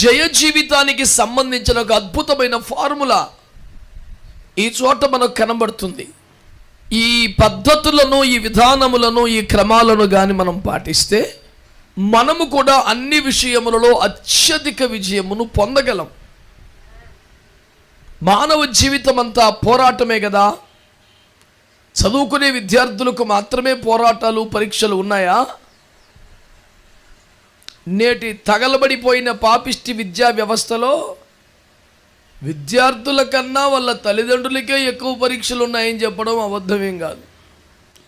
జయ జీవితానికి సంబంధించిన ఒక అద్భుతమైన ఫార్ములా ఈ చోట మనకు కనబడుతుంది. ఈ పద్ధతులను, ఈ విధానములను, ఈ క్రమాలను కానీ మనం పాటిస్తే మనము కూడా అన్ని విషయములలో అత్యధిక విజయమును పొందగలం. మానవ జీవితం అంతా పోరాటమే కదా. చదువుకునే విద్యార్థులకు మాత్రమే పోరాటాలు, పరీక్షలు ఉన్నాయా? నేటి తగలబడిపోయిన పాపిష్టి విద్యా వ్యవస్థలో విద్యార్థుల కన్నా వాళ్ళ తల్లిదండ్రులకే ఎక్కువ పరీక్షలు ఉన్నాయని చెప్పడం అబద్ధమేం కాదు.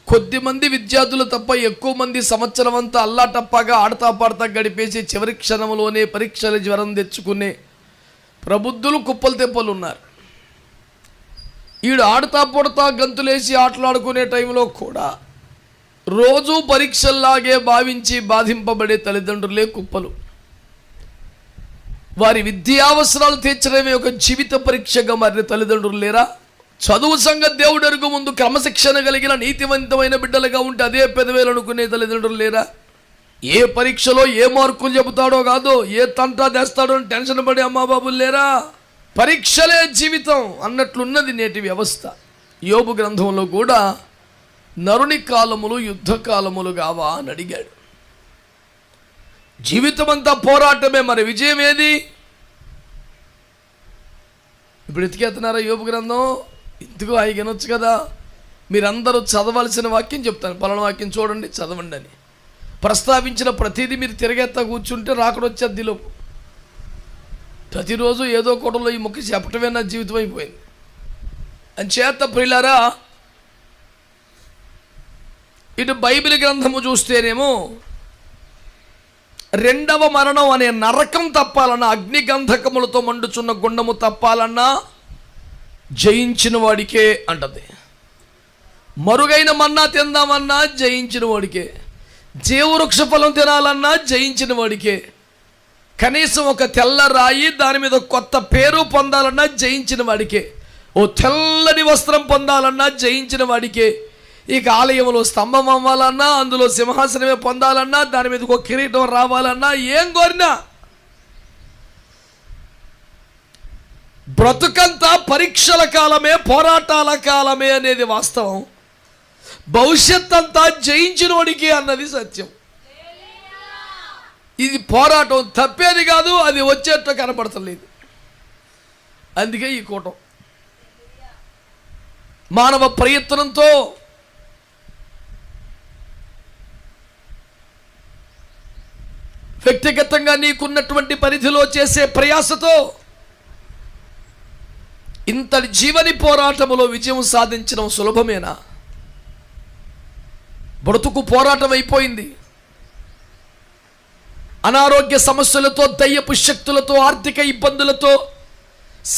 కొద్దిమంది విద్యార్థులు తప్ప ఎక్కువ మంది సంవత్సరం అంతా అల్లాటప్పగా ఆడతా పాడతా గడిపేసి చివరి క్షణంలోనే పరీక్షల జ్వరం తెచ్చుకునే ప్రబుద్ధులు కుప్పలు తెప్పలు ఉన్నారు. ఈడు ఆడతా పడతా గంతులేసి ఆటలాడుకునే టైంలో కూడా రోజు పరీక్షల్లాగే భావించి బాధింపబడే తల్లిదండ్రులే కుప్పలు. వారి విద్యావసరాలు తీర్చడమే ఒక జీవిత పరీక్షగా మారిన తల్లిదండ్రులు లేరా? చదువు సంగతి దేవుడు ఎరుగు ముందు క్రమశిక్షణ కలిగిన నీతివంతమైన బిడ్డలుగా ఉంటే అదే పెదవేలు అనుకునే తల్లిదండ్రులు లేరా? ఏ పరీక్షలో ఏ మార్కులు చెబుతాడో కాదో, ఏ తంటా తెస్తాడో అని టెన్షన్ పడే అమ్మా బాబులు లేరా? పరీక్షలే జీవితం అన్నట్లున్నది నేటి వ్యవస్థ. యోబు గ్రంథంలో కూడా నరుని కాలములు యుద్ధ కాలములు కావా అని అడిగాడు. జీవితం అంతా పోరాటమే, మరి విజయం ఏది? ఇప్పుడు ఎతికేస్తున్నారా యోబు గ్రంథం? ఎందుకు వినొచ్చు కదా. మీరందరూ చదవాల్సిన వాక్యం చెప్తాను, పలానా వాక్యం చూడండి చదవండి అని ప్రస్తావించిన ప్రతిదీ మీరు తిరగెత్తా కూర్చుంటే రాకడొచ్చేది దిలోపు. ప్రతిరోజు ఏదో కొడలో ఈ ముఖ్య చెప్పటమే నా జీవితం అయిపోయింది. అంచేత ప్రియులారా, ఇటు బైబిల్ గ్రంథము చూస్తేనేమో రెండవ మరణం అనే నరకం తప్పాలన్నా, అగ్నిగంధకములతో మండుచున్న గుండము తప్పాలన్నా జయించిన వాడికే అంటది. మరుగైన మన్నా తిందామన్నా జయించిన వాడికే, జీవవృక్ష ఫలం తినాలన్నా జయించిన వాడికే, కనీసం ఒక తెల్ల రాయి దాని మీద కొత్త పేరు పొందాలన్నా జయించిన వాడికే, ఓ తెల్లని వస్త్రం పొందాలన్నా జయించిన వాడికే, ఇక ఆలయంలో స్తంభం అవ్వాలన్నా, అందులో సింహాసనమే పొందాలన్నా, దాని మీద ఒక కిరీటం రావాలన్నా, ఏం కోరినా బ్రతుకంతా పరీక్షల కాలమే, పోరాటాల కాలమే అనేది వాస్తవం. భవిష్యత్ అంతా జయించిన వాడికి అన్నది సత్యం. ఇది పోరాటం తప్పేది కాదు, అది వచ్చేట్టు కనపడతలేదు. అందుకే ఈ కూటం మానవ ప్రయత్నంతో వ్యక్తిగతంగా నీకున్నటువంటి పరిధిలో చేసే ప్రయాసతో ఇంతటి జీవని పోరాటములో విజయం సాధించడం సులభమేనా? బ్రతుకు పోరాటం అయిపోయింది. అనారోగ్య సమస్యలతో, దయ్యపు శక్తులతో, ఆర్థిక ఇబ్బందులతో,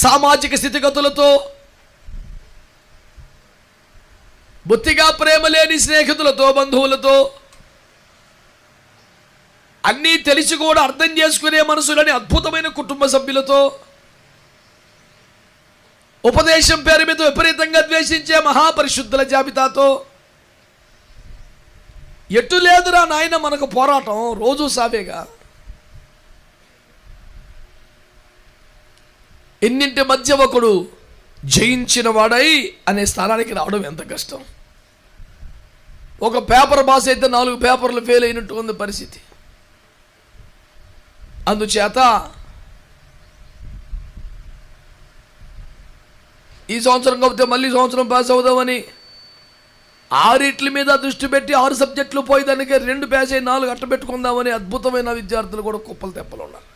సామాజిక స్థితిగతులతో, బొత్తిగా ప్రేమ లేని స్నేహితులతో, బంధువులతో, అన్నీ తెలిసి కూడా అర్థం చేసుకునే మనసులని అద్భుతమైన కుటుంబ సభ్యులతో, ఉపదేశం పేరు మీద విపరీతంగా ద్వేషించే మహాపరిశుద్ధుల జాబితాతో, ఎటు లేదురా నాయన మనకు పోరాటం, రోజు సావేగా. ఎన్నింటి మధ్య ఒకడు జయించిన వాడై అనే స్థానానికి రావడం ఎంత కష్టం. ఒక పేపర్ పాస్ అయితే 4 పేపర్లు ఫెయిల్ అయినట్టు ఉంది పరిస్థితి. అందుచేత ఈ సంవత్సరం కాకపోతే మళ్ళీ సంవత్సరం పాస్ అవుదామని 6 మీద దృష్టి పెట్టి 6 సబ్జెక్టులు పోయి దానికి 2 పాస్ అయ్యి 4 అట్టబెట్టుకుందామని అద్భుతమైన విద్యార్థులు కూడా కుప్పలు తెప్పలు ఉన్నారు.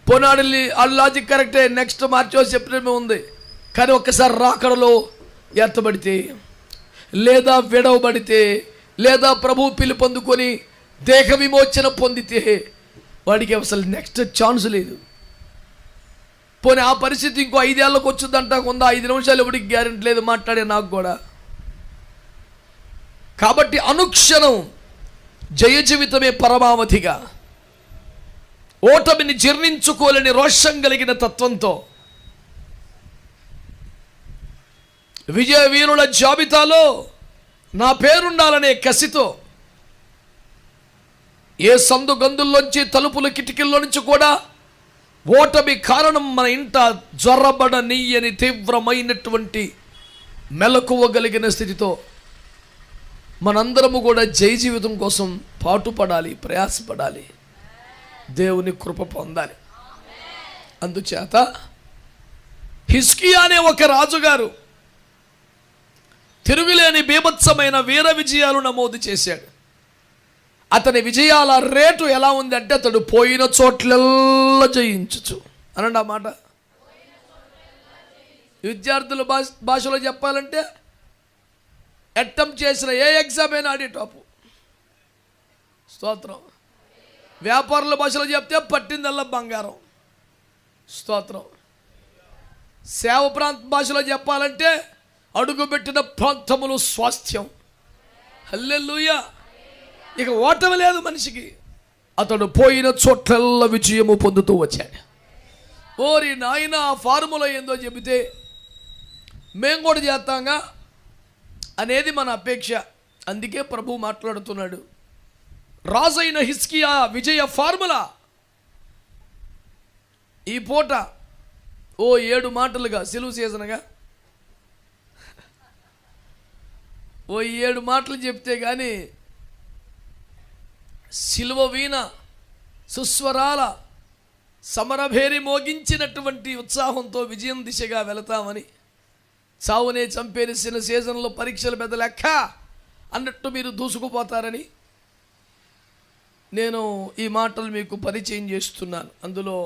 పోనాడు ఆ లాజిక్ కరెక్టే, నెక్స్ట్ మార్చి సెప్టెంబర్ ఉంది, కానీ ఒక్కసారి రాకడలో ఎత్తబడితే, లేదా విడవబడితే, లేదా ప్రభు పిలుపొందుకొని దేహ విమోచన పొందితే వాడికి అసలు నెక్స్ట్ ఛాన్స్ లేదు. పోనీ ఆ పరిస్థితి ఇంకో 5 ఏళ్ళకి వచ్చిందంటా కొందా, 5 నిమిషాలు ఎవరికి గ్యారెంటీ లేదు మాట్లాడే నాకు కూడా. కాబట్టి అనుక్షణం జయ జీవితమే పరమావధిగా, ఓటమిని జీర్ణించుకోలేని రోషం కలిగిన తత్వంతో, విజయ వీరుల జాబితాలో నా పేరుండాలనే కసితో ఏ సందు గందుల్లోంచి, తలుపుల కిటికీల్లో నుంచి కూడా ఓటమి కారణం మన ఇంట జ్వరబడనీయని తీవ్రమైనటువంటి మెలకువగలిగిన స్థితితో మనందరము కూడా జయ జీవితం కోసం పాటుపడాలి, ప్రయాసపడాలి, దేవుని కృప పొందాలి. అందుచేత హిజ్కియా అనే ఒక రాజుగారు తిరుగులేని బీభత్సమైన వీర విజయాలు నమోదు చేశాడు. అతని విజయాల రేటు ఎలా ఉంది అంటే, అతడు పోయిన చోట్లెల్లా జయించచ్చు అనండి ఆ మాట. విద్యార్థుల భాషలో చెప్పాలంటే అటెంప్ట్ చేసిన ఏ ఎగ్జామ్ అయినా ఆడి టాపు. స్తోత్రం. వ్యాపారుల భాషలో చెప్తే పట్టిందల్లా బంగారం. స్తోత్రం. సేవ ప్రాంత భాషలో చెప్పాలంటే అడుగుపెట్టిన ప్రాంతములు స్వాస్థ్యం. హల్లెలూయా. ఇక ఓటమి లేదు మనిషికి. అతడు పోయిన చోట్లల్లా విజయము పొందుతూ వచ్చాడు. ఓరి నాయన, ఆ ఫార్ములా ఏందో చెబితే మేము కూడా చేస్తాంగా అనేది మన అపేక్ష. అందుకే ప్రభు మాట్లాడుతున్నాడు. రాజైన హిజ్కియా విజయ ఫార్ములా ఈ పూట 7 మాటలుగా సిలువ సీజన్గా 7 మాటలు చెప్తే కానీ సిలువ వీణ సుస్వరాల సమరభేరి మోగించినటువంటి ఉత్సాహంతో విజయం దిశగా వెళతామని, చావునే చంపేసిన సీజన్లో పరీక్షలు పెద్ద లెక్క అన్నట్టు మీరు దూసుకుపోతారని నేను ఈ మాటలు మీకు పరిచయం చేస్తున్నాను. అందులో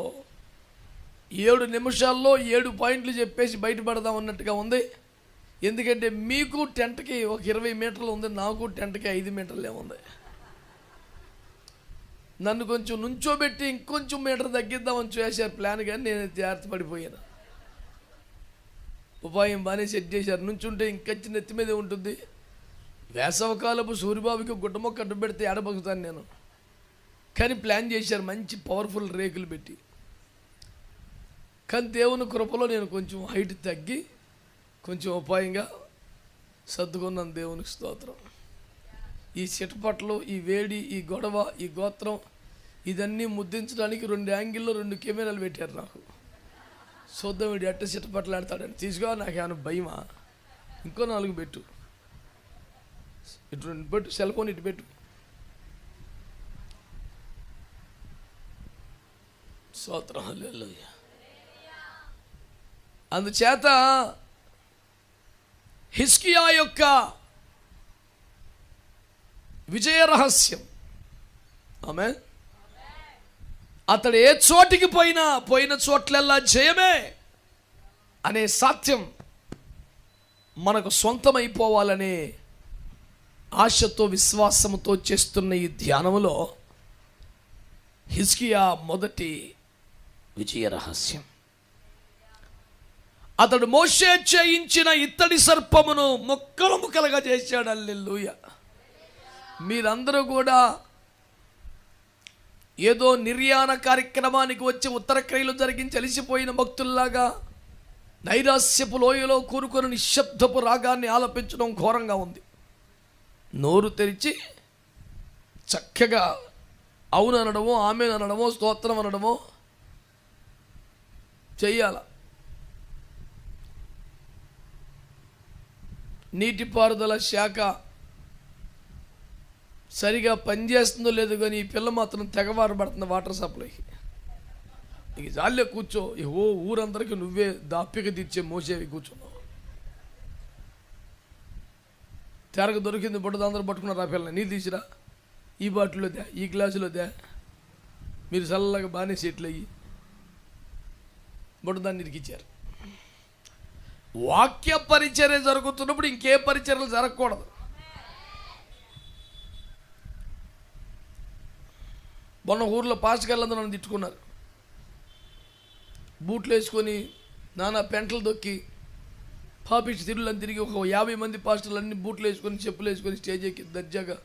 7 నిమిషాల్లో 7 పాయింట్లు చెప్పేసి బయటపడదాం అన్నట్టుగా ఉంది. ఎందుకంటే మీకు టెంట్కి ఒక 20 మీటర్లు ఉంది, నాకు టెంట్కి 5 మీటర్లే ఉంది. నన్ను కొంచెం నుంచోబెట్టి ఇంకొంచెం మీటర్ తగ్గిద్దామని చేశారు ప్లాన్, కానీ నేను జాగ్రత్త పడిపోయాను. ఉపాయం బాగానే సెట్ చేశారు. నుంచుంటే ఇంకొంచెం నెత్తి మీదే ఉంటుంది. వేసవకాలపు సూర్యబాబుకి గుడ్డమొక్క అడ్డు పెడితే ఏడబగుతాను నేను. కానీ ప్లాన్ చేశారు మంచి పవర్ఫుల్ రేకులు పెట్టి. కానీ దేవుని కృపలో నేను కొంచెం హైట్ తగ్గి కొంచెం ఉపాయంగా సర్దుకున్నాను. దేవునికి స్తోత్రం. ఈ చిటపట్లు, ఈ వేడి, ఈ గొడవ, ఈ గోత్రం ఇదన్నీ ముద్దించడానికి 2 యాంగిల్లో 2 కెమెరాలు పెట్టారు నాకు. చూద్దాం వీడు ఎట్ట చిటపట్లు ఆడతాడని. తీసుకో, నాకు ఏమైనా భయమా? ఇంకో 4 పెట్టు, ఇటు 2 పెట్టు, సెల్ ఫోన్ ఇటు పెట్టు. స్తోత్రం. హల్లెలూయా. అందుచేత హిజ్కియా యొక్క విజయ రహస్యం, ఆమేన్, అతడు ఏ చోటికి పోయిన చోట్లల్లా జయమే అనే సత్యం మనకు సొంతమైపోవాలనే ఆశతో విశ్వాసంతో చేస్తున్న ఈ ధ్యానములో హిజ్కియా మొదటి విజయ రహస్యం, అతడు మోషే చేయించిన ఇత్తడి సర్పమును ముక్కలు ముక్కలుగా చేశాడు. హల్లెలూయా. మీరందరూ కూడా ఏదో నిర్యాణ కార్యక్రమానికి వచ్చి ఉత్తర క్రియలు జరిగించి అలిసిపోయిన భక్తుల్లాగా నైరాస్యపు లోయలో కూరుకొని నిశ్శబ్దపు రాగాన్ని ఆలపించడం ఘోరంగా ఉంది. నోరు తెరిచి చక్కగా అవును అనడమో, ఆమెను అనడమో, స్తోత్రం అనడమో చెయ్యాల. నీటిపారుదల శాఖ సరిగా పనిచేస్తుందో లేదో కానీ ఈ పిల్ల మాత్రం తెగవారు పడుతుంది వాటర్ సప్లైకి. ఇక జాలే కూర్చో, ఓ ఊరందరికీ నువ్వే దాప్పిక తీర్చే మోసేవి కూర్చున్నావు. తెరకు దొరికింది బుడ్డది, అందరూ పట్టుకున్నారు. ఆ పిల్లని నీళ్ళు తీసిరా, ఈ బాటిల్లో దే, ఈ గ్లాసులో దే, మీరు చల్లగా బాగానే సెట్లు అయ్యి బుడ్డదాన్ని ఇరికిచ్చారు. వాక్య పరిచర్య జరుగుతున్నప్పుడు ఇంకే పరిచర్యలు జరగకూడదు. మొన్న ఊర్లో పాస్టర్లందరూ నన్ను తిట్టుకున్నారు. బూట్లు వేసుకొని నానా పెంటలు దొక్కి పాపిస్ట్ తిరుగులని తిరిగి ఒక 50 మంది పాస్టర్లు అన్ని బూట్లు వేసుకొని చెప్పులు వేసుకొని స్టేజ్ ఎక్కి దర్జాగా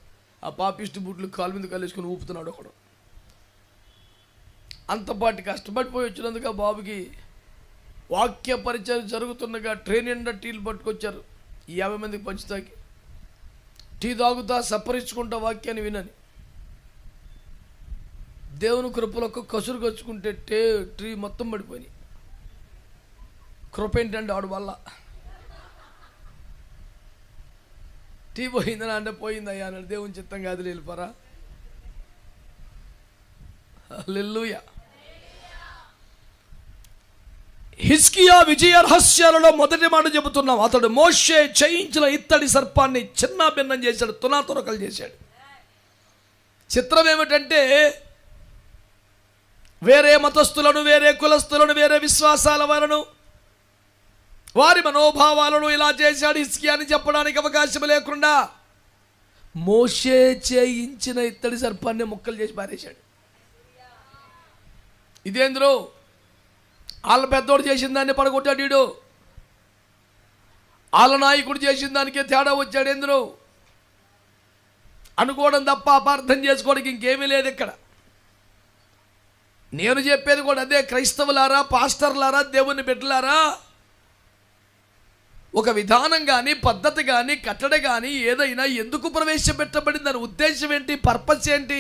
ఆ పాపిస్ట్ బూట్లు కాలు మీద కాలు వేసుకొని ఊపుతున్నాడు ఒకడు. అంతపాటి కష్టపడిపోయి వచ్చినందుకు ఆ బాబుకి వాక్య పరిచయం జరుగుతుండగా ట్రైన్ నిండా టీలు పట్టుకొచ్చారు. ఈ 50 మందికి పంచుతాకి టీ తాగుతా సప్పరించుకుంటా వాక్యాన్ని వినని. దేవుని కృపలో ఒక కసురు కచ్చుకుంటే ట్రీ మొత్తం పడిపోయినాయి. కృప ఏంటంటే ఆడు వల్ల టీ పోయిందని అంటే పోయిందయ్యా అన్నాడు. దేవుని చిత్తం కాదు, వెళ్ళిపోరా. హల్లెలూయా. హిజ్కియా విజయ రహస్యాలలో మొదటి మాట చెబుతున్నాం. అతడు మోషే జయించిన ఇత్తడి సర్పాన్ని చిన్న భిన్నం చేశాడు, తునాతునకలు చేశాడు. చిత్రం ఏమిటంటే వేరే మతస్థులను, వేరే కులస్థులను, వేరే విశ్వాసాల వారిను, వారి మనోభావాలను ఇలా చేశాడు హిజ్కియా అని చెప్పడానికి అవకాశం లేకుండా మోషే చేయించిన ఇత్తడి సర్పాన్ని ముక్కలు చేసి పారేశాడు. ఇదేంద్రో వాళ్ళ పెద్దోడు చేసిన దాన్ని పడగొట్టాడు వీడు, వాళ్ళ నాయకుడు చేసిన దానికే తేడా వచ్చాడు ఎందులో అనుకోవడం తప్ప అపార్థం చేసుకోవడానికి ఇంకేమీ లేదు ఇక్కడ. నేను చెప్పేది కూడా అదే. క్రైస్తవులారా, పాస్టర్లారా, దేవుని బిడ్డలారా, ఒక విధానం కానీ, పద్ధతి కానీ, కట్టడ కానీ ఏదైనా ఎందుకు ప్రవేశపెట్టబడింది, దాని ఉద్దేశం ఏంటి, పర్పస్ ఏంటి,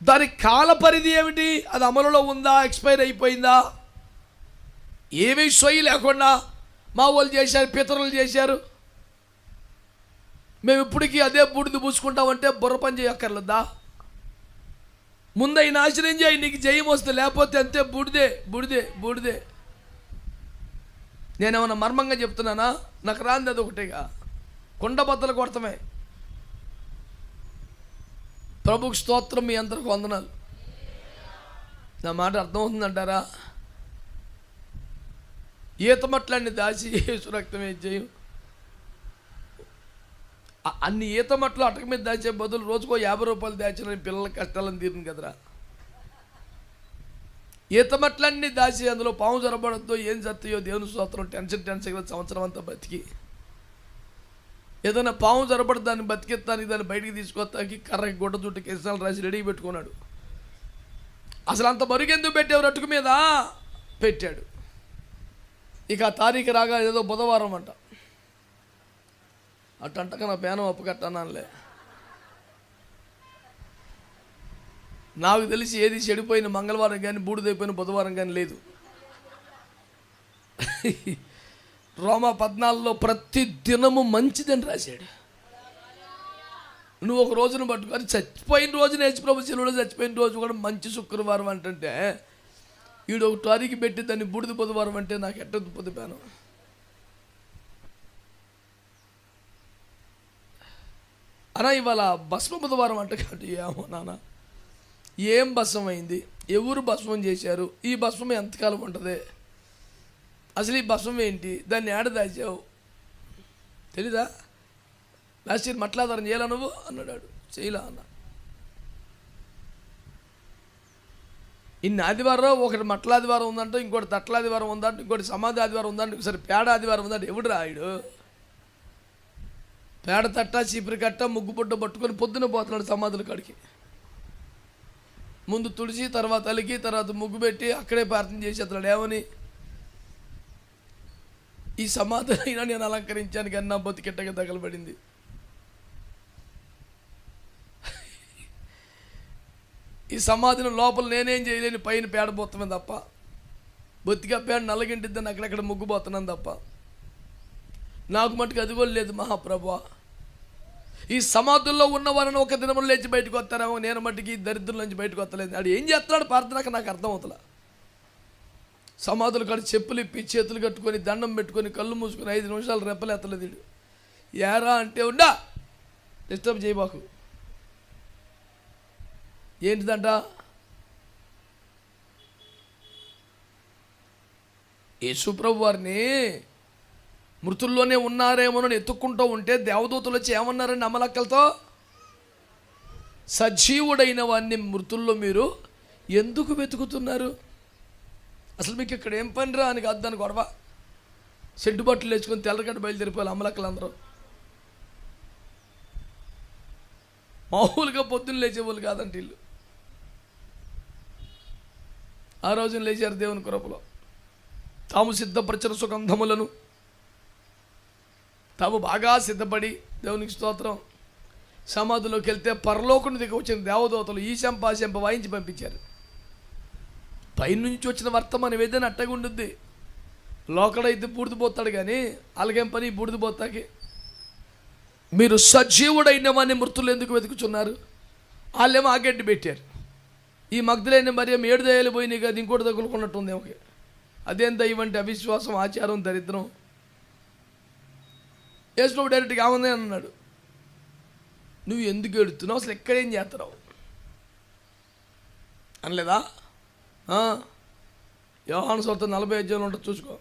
దాని కాల పరిధి ఏమిటి, అది అమలులో ఉందా, ఎక్స్పైర్ అయిపోయిందా, ఏమీ సొయ్యి లేకుండా మా వాళ్ళు చేశారు, పితరులు చేశారు, మేము ఇప్పటికీ అదే బూడిద పూసుకుంటామంటే బుర్ర పని చేయక్కర్లేదా? ముందు ఈ నాశనం చేయి, నీకు జయం వస్తే, లేకపోతే అంతే బూడిదే బూడిదే బూడిదే. నేనేమన్నా మర్మంగా చెప్తున్నానా? నాకు రాంది అది ఒకటిగా, కొండ బద్దలు కొడతామే. ప్రభుకి స్తోత్రం, మీ అందరికి వందనాలు. నా మాట అర్థమవుతుందంటారా? ఈతమట్లన్నీ దాచి సురక్తమే చేయం. అన్ని ఈతమట్లు అటక మీద దాచే బదులు రోజుకో 50 రూపాయలు దాచిన పిల్లల కష్టాలను తీరును కదరా. ఈతమట్లన్నీ దాచి అందులో పాము జరబడద్దో ఏం జరుగుతాయో దేవుని స్తోత్రం. టెన్షన్గా సంవత్సరం అంతా బతికి ఏదైనా పాము జరబడి దాన్ని బతికెత్తానికి, దాన్ని బయటికి తీసుకొస్తానికి కర్రకి గుడ్డ చుట్టూ కేసాలు రాసి రెడీ పెట్టుకున్నాడు. అసలు అంత మరుగెందుకు పెట్టావు? అటుకు మీద పెట్టాడు. ఇక ఆ తారీఖు రాగా ఏదో బుధవారం అంట, అట్టంటక నా పేనం అప్పకట్టనానులే. నాకు తెలిసి ఏది చెడిపోయిన మంగళవారం కానీ, బూడిదైపోయిన బుధవారం కానీ లేదు. రోమా 14లో ప్రతి దినము మంచిదని రాశాడు. నువ్వు ఒక రోజును పట్టుకొని చచ్చిపోయిన రోజున యేసుప్రభు శిలువలో చచ్చిపోయిన రోజు కూడా మంచి శుక్రవారం అంటే వీడు ఒక తారీఖు పెట్టి దాన్ని బూడిద బుధవారం అంటే నాకు ఎట్టదు పొద్దుపాను. అనా ఇవాళ భస్మ బుధవారం అంటే కాబట్టి ఏమో నాన్న, ఏం భస్మం అయింది, ఎవరు భస్మం చేశారు, ఈ భస్మం ఎంతకాలం ఉంటుంది, అసలు ఈ భస్మం ఏంటి, దాన్ని ఏడ దాచావు తెలీదా? లాస్ట్ ఇయర్ మట్లాధారం చేయాలా నువ్వు అన్నాడు. చేయలా అన్న. ఇన్ని ఆదివారం, ఒకటి మట్లాదివారం ఉందంట, ఇంకోటి తట్లాదివారం ఉందంట, ఇంకోటి సమాధి ఆదివారం ఉందంట, ఒకసారి పేడ ఆదివారం ఉందంట. ఎవడు రాయుడు పేడ తట్ట, చీపురి కట్ట, ముగ్గు పుట్ట పట్టుకొని పొద్దున పోతున్నాడు సమాధుల కాడికి. ముందు తుడిచి, తర్వాత అలికి, తర్వాత ముగ్గు పెట్టి అక్కడే ప్రార్థన చేసి అతడు ఏమని, ఈ సమాధిని అయినా నేను అలంకరించాను కానీ నా బతికెట్టగా తగలబడింది. ఈ సమాధిని లోపల నేనేం చేయలేని, పైన పేడబోతున్నాను తప్ప, బొత్తిగా పేడ నల్లగింటిద్దని అక్కడక్కడ ముగ్గుపోతున్నాను తప్ప నాకు మట్టుకు అది కూడా లేదు. మహాప్రభు, ఈ సమాధుల్లో ఉన్న వారిని ఒక దినములు లేచి బయటకు వస్తారేమో, నేను మట్టుకి దరిద్రం నుంచి బయటకు వస్తలేదు. అది ఏం చేస్తున్నాడు ప్రార్థనకు నాకు అర్థం అవుతులా. సమాధులు కాడ చెప్పులు ఇప్పి, చేతులు కట్టుకొని, దండం పెట్టుకొని, కళ్ళు మూసుకొని 5 నిమిషాలు రెప్పలు ఎత్తలేదు. ఏరా అంటే ఉండా, డిస్టర్బ్ చేయబాకు. ఏంటిదంట? యేసుప్రభు వారిని మృతుల్లోనే ఉన్నారేమోనని ఎత్తుక్కుంటూ ఉంటే దేవదూతలు వచ్చి ఏమన్నారండి అమలక్కలతో? సజీవుడైన వాడిని మృతుల్లో మీరు ఎందుకు వెతుకుతున్నారు? అసలు మీకు ఇక్కడ ఏం పనిరా అని కాదు దాని గొడవ. సెడ్డు బట్టలు వేసుకొని తెల్లగడ్డ బయలుదేరిపోవాలి అమలక్కలందరూ. మామూలుగా పొద్దున్న లేచేవాళ్ళు కాదంటే వీళ్ళు. ఆ రోజున లేచారు దేవుని కృపలో. తాము సిద్ధపరిచిన సుగంధములను తాము బాగా సిద్ధపడి, దేవునికి స్తోత్రం, సమాధిలోకి వెళ్తే పరలోకుని దిగి వచ్చిన దేవదూతలు ఈ చెంప వాయించి పంపించారు. పైనుంచి వచ్చిన వర్తమానం ఏదైనా అట్టగా ఉండుద్ది. లోకడైతే బూడిదిపోతాడు కానీ అలాగేం పని బూడిదిపోతాకి. మీరు సజీవుడైన వాడిని మృతులు ఎందుకు వెతుకుతున్నారు? వాళ్ళేమో ఆగడ్డి పెట్టారు. ఈ మగ్ధులైన మరియం 7 దయ్యాలు పోయినాయి కదా, ఇంకోటి తగులుకున్నట్టుంది ఆమెకి. అదేం దయ్యం అంటే అవిశ్వాసం, ఆచారం, దరిద్రం. యేసు డైరెక్ట్గా ఆమె అన్నాడు, నువ్వు ఎందుకు ఎడుతున్నావు, అసలు ఎక్కడేం చేస్తున్నావు అనలేదా? యోహాను సువార్త 40 అధ్యాయంలో ఉంటుంది, చూసుకో.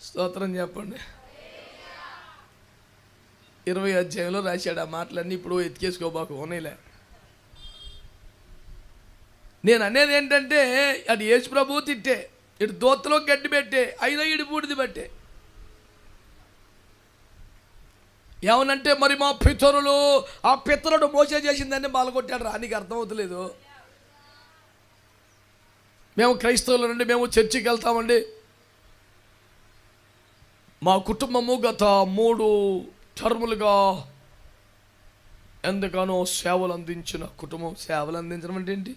స్తోత్రం చెప్పండి. 20 అధ్యాయంలో రాశాడు ఆ మాటలన్నీ. ఇప్పుడు ఎత్తికేసుకోబాకు ఓనేలే. నేను అనేది ఏంటంటే, అది యేసు ప్రభువు తిట్టే, ఇటు దోతలో గడ్డి పెట్టే, అయినా ఇటు బూడిది పట్టే. ఏమనంటే మరి మా పితరులు, ఆ పితరుడు మోసే చేసిందని బాలగొట్టాడు రా. నీకు అర్థం అవుతలేదు. మేము క్రైస్తవుల నుండి మేము చర్చికి వెళ్తామండి. మా కుటుంబము గత 3 టర్ములుగా ఎంతగానో సేవలు అందించిన కుటుంబం. సేవలు అందించడం అంటే ఏంటి?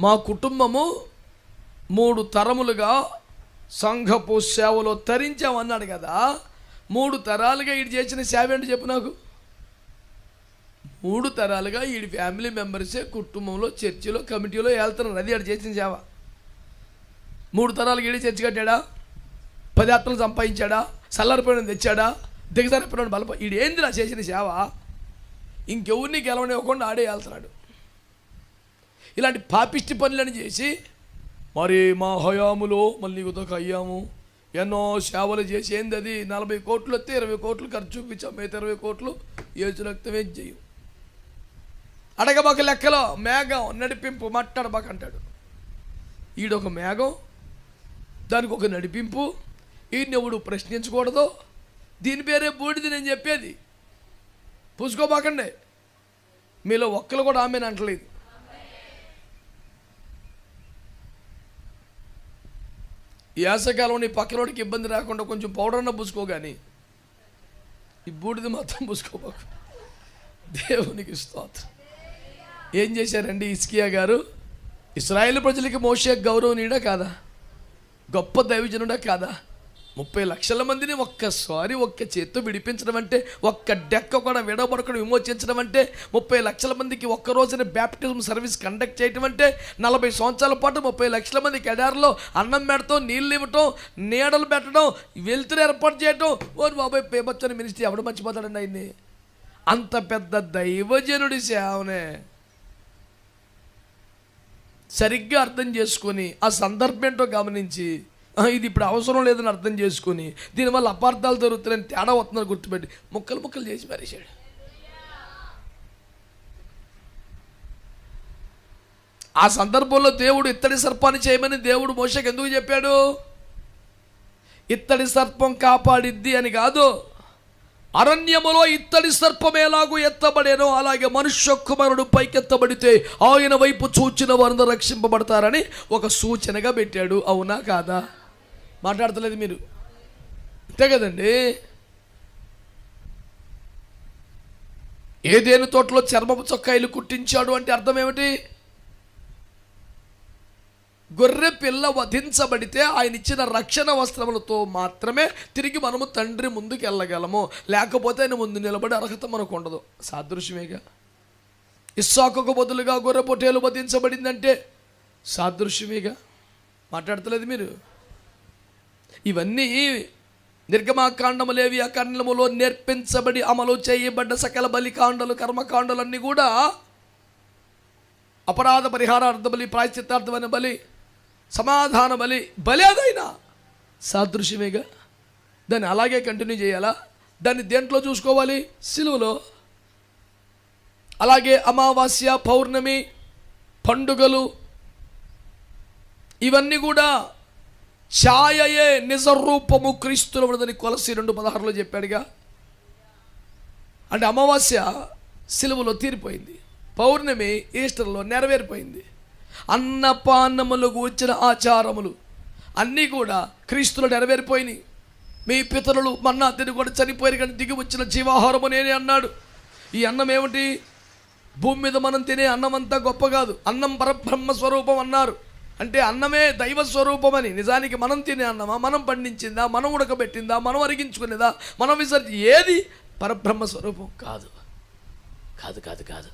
మా కుటుంబము 3 తరములుగా సంఘపు సేవలో తరించామన్నాడు కదా. 3 తరాలుగా ఈడు చేసిన సేవ ఏంటి చెప్పు నాకు. 3 తరాలుగా ఈడి ఫ్యామిలీ మెంబర్సే కుటుంబంలో, చర్చిలో, కమిటీలో వెళ్తున్నారు. అది ఆడు చేసిన సేవ. 3 తరాలుగా ఈడి చర్చి కట్టాడా, 10 ఆత్మలు సంపాదించాడా, సల్లరిపోయిన తెచ్చాడా, దిగజారిపోయిన బలప. ఈడు ఏంది నా చేసిన సేవ? ఇంకెవరిని గెలవనివ్వకుండా ఆడే వెళ్తున్నాడు. ఇలాంటి పాపిష్టి పనులను చేసి మరి మా హయాములో మళ్ళీ ఉదక అయ్యాము, ఎన్నో సేవలు చేసి ఏంది అది 40 కోట్లు వస్తే 20 కోట్లు ఖర్చు చూపించాం, మిగతా 20 కోట్లు ఏజు రక్తమే చెయ్యం. అడగబాక లెక్కలో మేఘం నడిపింపు మాట్లాడబాక అంటాడు. ఈడొక మేఘం, దానికి ఒక నడిపింపు. ఈయన్ని ఎవడు ప్రశ్నించకూడదు. దీని పేరే బూడిది. నేను చెప్పేది పూసుకోబాకండి. మీలో ఒక్కరు కూడా ఆమెను అంటలేదు. ఈ యాసకాలం నీ పక్కనోడికి ఇబ్బంది రాకుండా కొంచెం పౌడర్ అన్న పూసుకో, కానీ ఈ బూడిది మాత్రం పూసుకోబాకు. దేవునికి స్తోత్రం. ఏం చేశారండి హిజ్కియా గారు? ఇశ్రాయేలు ప్రజలకి మోషే గౌరవనీయుడా కాదా? గొప్ప దైవజనుడా కాదా? 30 లక్షల మందిని ఒక్కసారి ఒక్క చేత్తో విడిపించడం అంటే, ఒక్క డెక్క కూడా విడబడకుండా విమోచించడం అంటే, 30 లక్షల మందికి ఒక్క రోజున బ్యాప్టిజం సర్వీస్ కండక్ట్ చేయటం అంటే, 40 సంవత్సరాల పాటు 30 లక్షల మంది ఎడారిలో అన్నం పెడతాం, నీళ్ళు ఇవ్వటం, నీడలు పెట్టడం, వెలుతురు ఏర్పాటు చేయటం. ఓ బాబాయ్ పేపచ్చని మినిస్ట్రీ ఎవడు మర్చిపోతాడండి ఆయన్ని? అంత పెద్ద దైవజనుడి సేవనే సరిగ్గా అర్థం చేసుకొని, ఆ సందర్భం ఏంటో గమనించి, ఇది ఇప్పుడు అవసరం లేదని అర్థం చేసుకుని, దీనివల్ల అపార్థాలు జరుగుతున్నాయని తేడా వస్తుందని గుర్తుపెట్టి ముక్కలు ముక్కలు చేసి పారేశాడు. ఆ సందర్భంలో దేవుడు ఇత్తడి సర్పాన్ని చేయమని దేవుడు మోషేకి ఎందుకు చెప్పాడు? ఇత్తడి సర్పం కాపాడిద్ది అని కాదు. అరణ్యములో ఇత్తడి సర్పం ఎలాగూ ఎత్తబడేనో అలాగే మనుష్య కుమారుడు పైకెత్తబడితే ఆయన వైపు చూచిన వారందరూ రక్షింపబడతారని ఒక సూచనగా పెట్టాడు. అవునా కాదా? మాట్లాడతలేదు మీరు, అంతే కదండి. ఏదేను తోటలో చర్మపు చొక్కాయిలు కుట్టించాడు అంటే అర్థం ఏమిటి? గొర్రె పిల్ల వధించబడితే ఆయన ఇచ్చిన రక్షణ వస్త్రములతో మాత్రమే తిరిగి మనము తండ్రి ముందుకు వెళ్ళగలము, లేకపోతే ఆయన ముందు నిలబడే అర్హత మనకు ఉండదు. సాదృశ్యమేగా. ఇస్సాకుకు బదులుగా గొర్రె పొట్టేలు వధించబడిందంటే సాదృశ్యమేగా. మాట్లాడతలేదు మీరు. ఇవన్నీ నిర్గమాకాండము, లేవియాకాండములో నేర్పించబడి అమలు చేయబడ్డ సకల బలికాండలు, కర్మకాండలన్నీ కూడా అపరాధ పరిహారార్థ బలి, ప్రాయశ్చిత్తార్థమైన బలి, సమాధాన బలి, బలేదైనా సాదృశ్యమేగా. దాన్ని అలాగే కంటిన్యూ చేయాలా? దాన్ని దేంట్లో చూసుకోవాలి? సిలువలో. అలాగే అమావాస్య, పౌర్ణమి, పండుగలు ఇవన్నీ కూడా ఛాయయే నిజ రూపము క్రీస్తులో ఉన్నదని కొలసి 2:16 చెప్పాడుగా. అంటే అమావాస్య సిలువలో తీరిపోయింది, పౌర్ణమి ఈస్టర్లో నెరవేరిపోయింది. అన్నపానములు గూర్చిన ఆచారములు, అన్నీ కూడా క్రీస్తులో నెరవేరిపోయినాయి. మీ పితరులు మన్నా తిని కూడా చనిపోయారు, కానీ దిగి వచ్చిన జీవాహారము నేనే అన్నాడు. ఈ అన్నం ఏమిటి? భూమి మీద మనం తినే అన్నం అంతా గొప్ప కాదు. అన్నం పరబ్రహ్మ స్వరూపం అన్నారు. అంటే అన్నమే దైవ స్వరూపం అని. నిజానికి మనం తినే అన్నమా, మనం పండించిందా, మనం ఉడకబెట్టిందా, మనం అరిగించుకునేదా, మనం ఏది పరబ్రహ్మ స్వరూపం కాదు. కాదు కాదు కాదు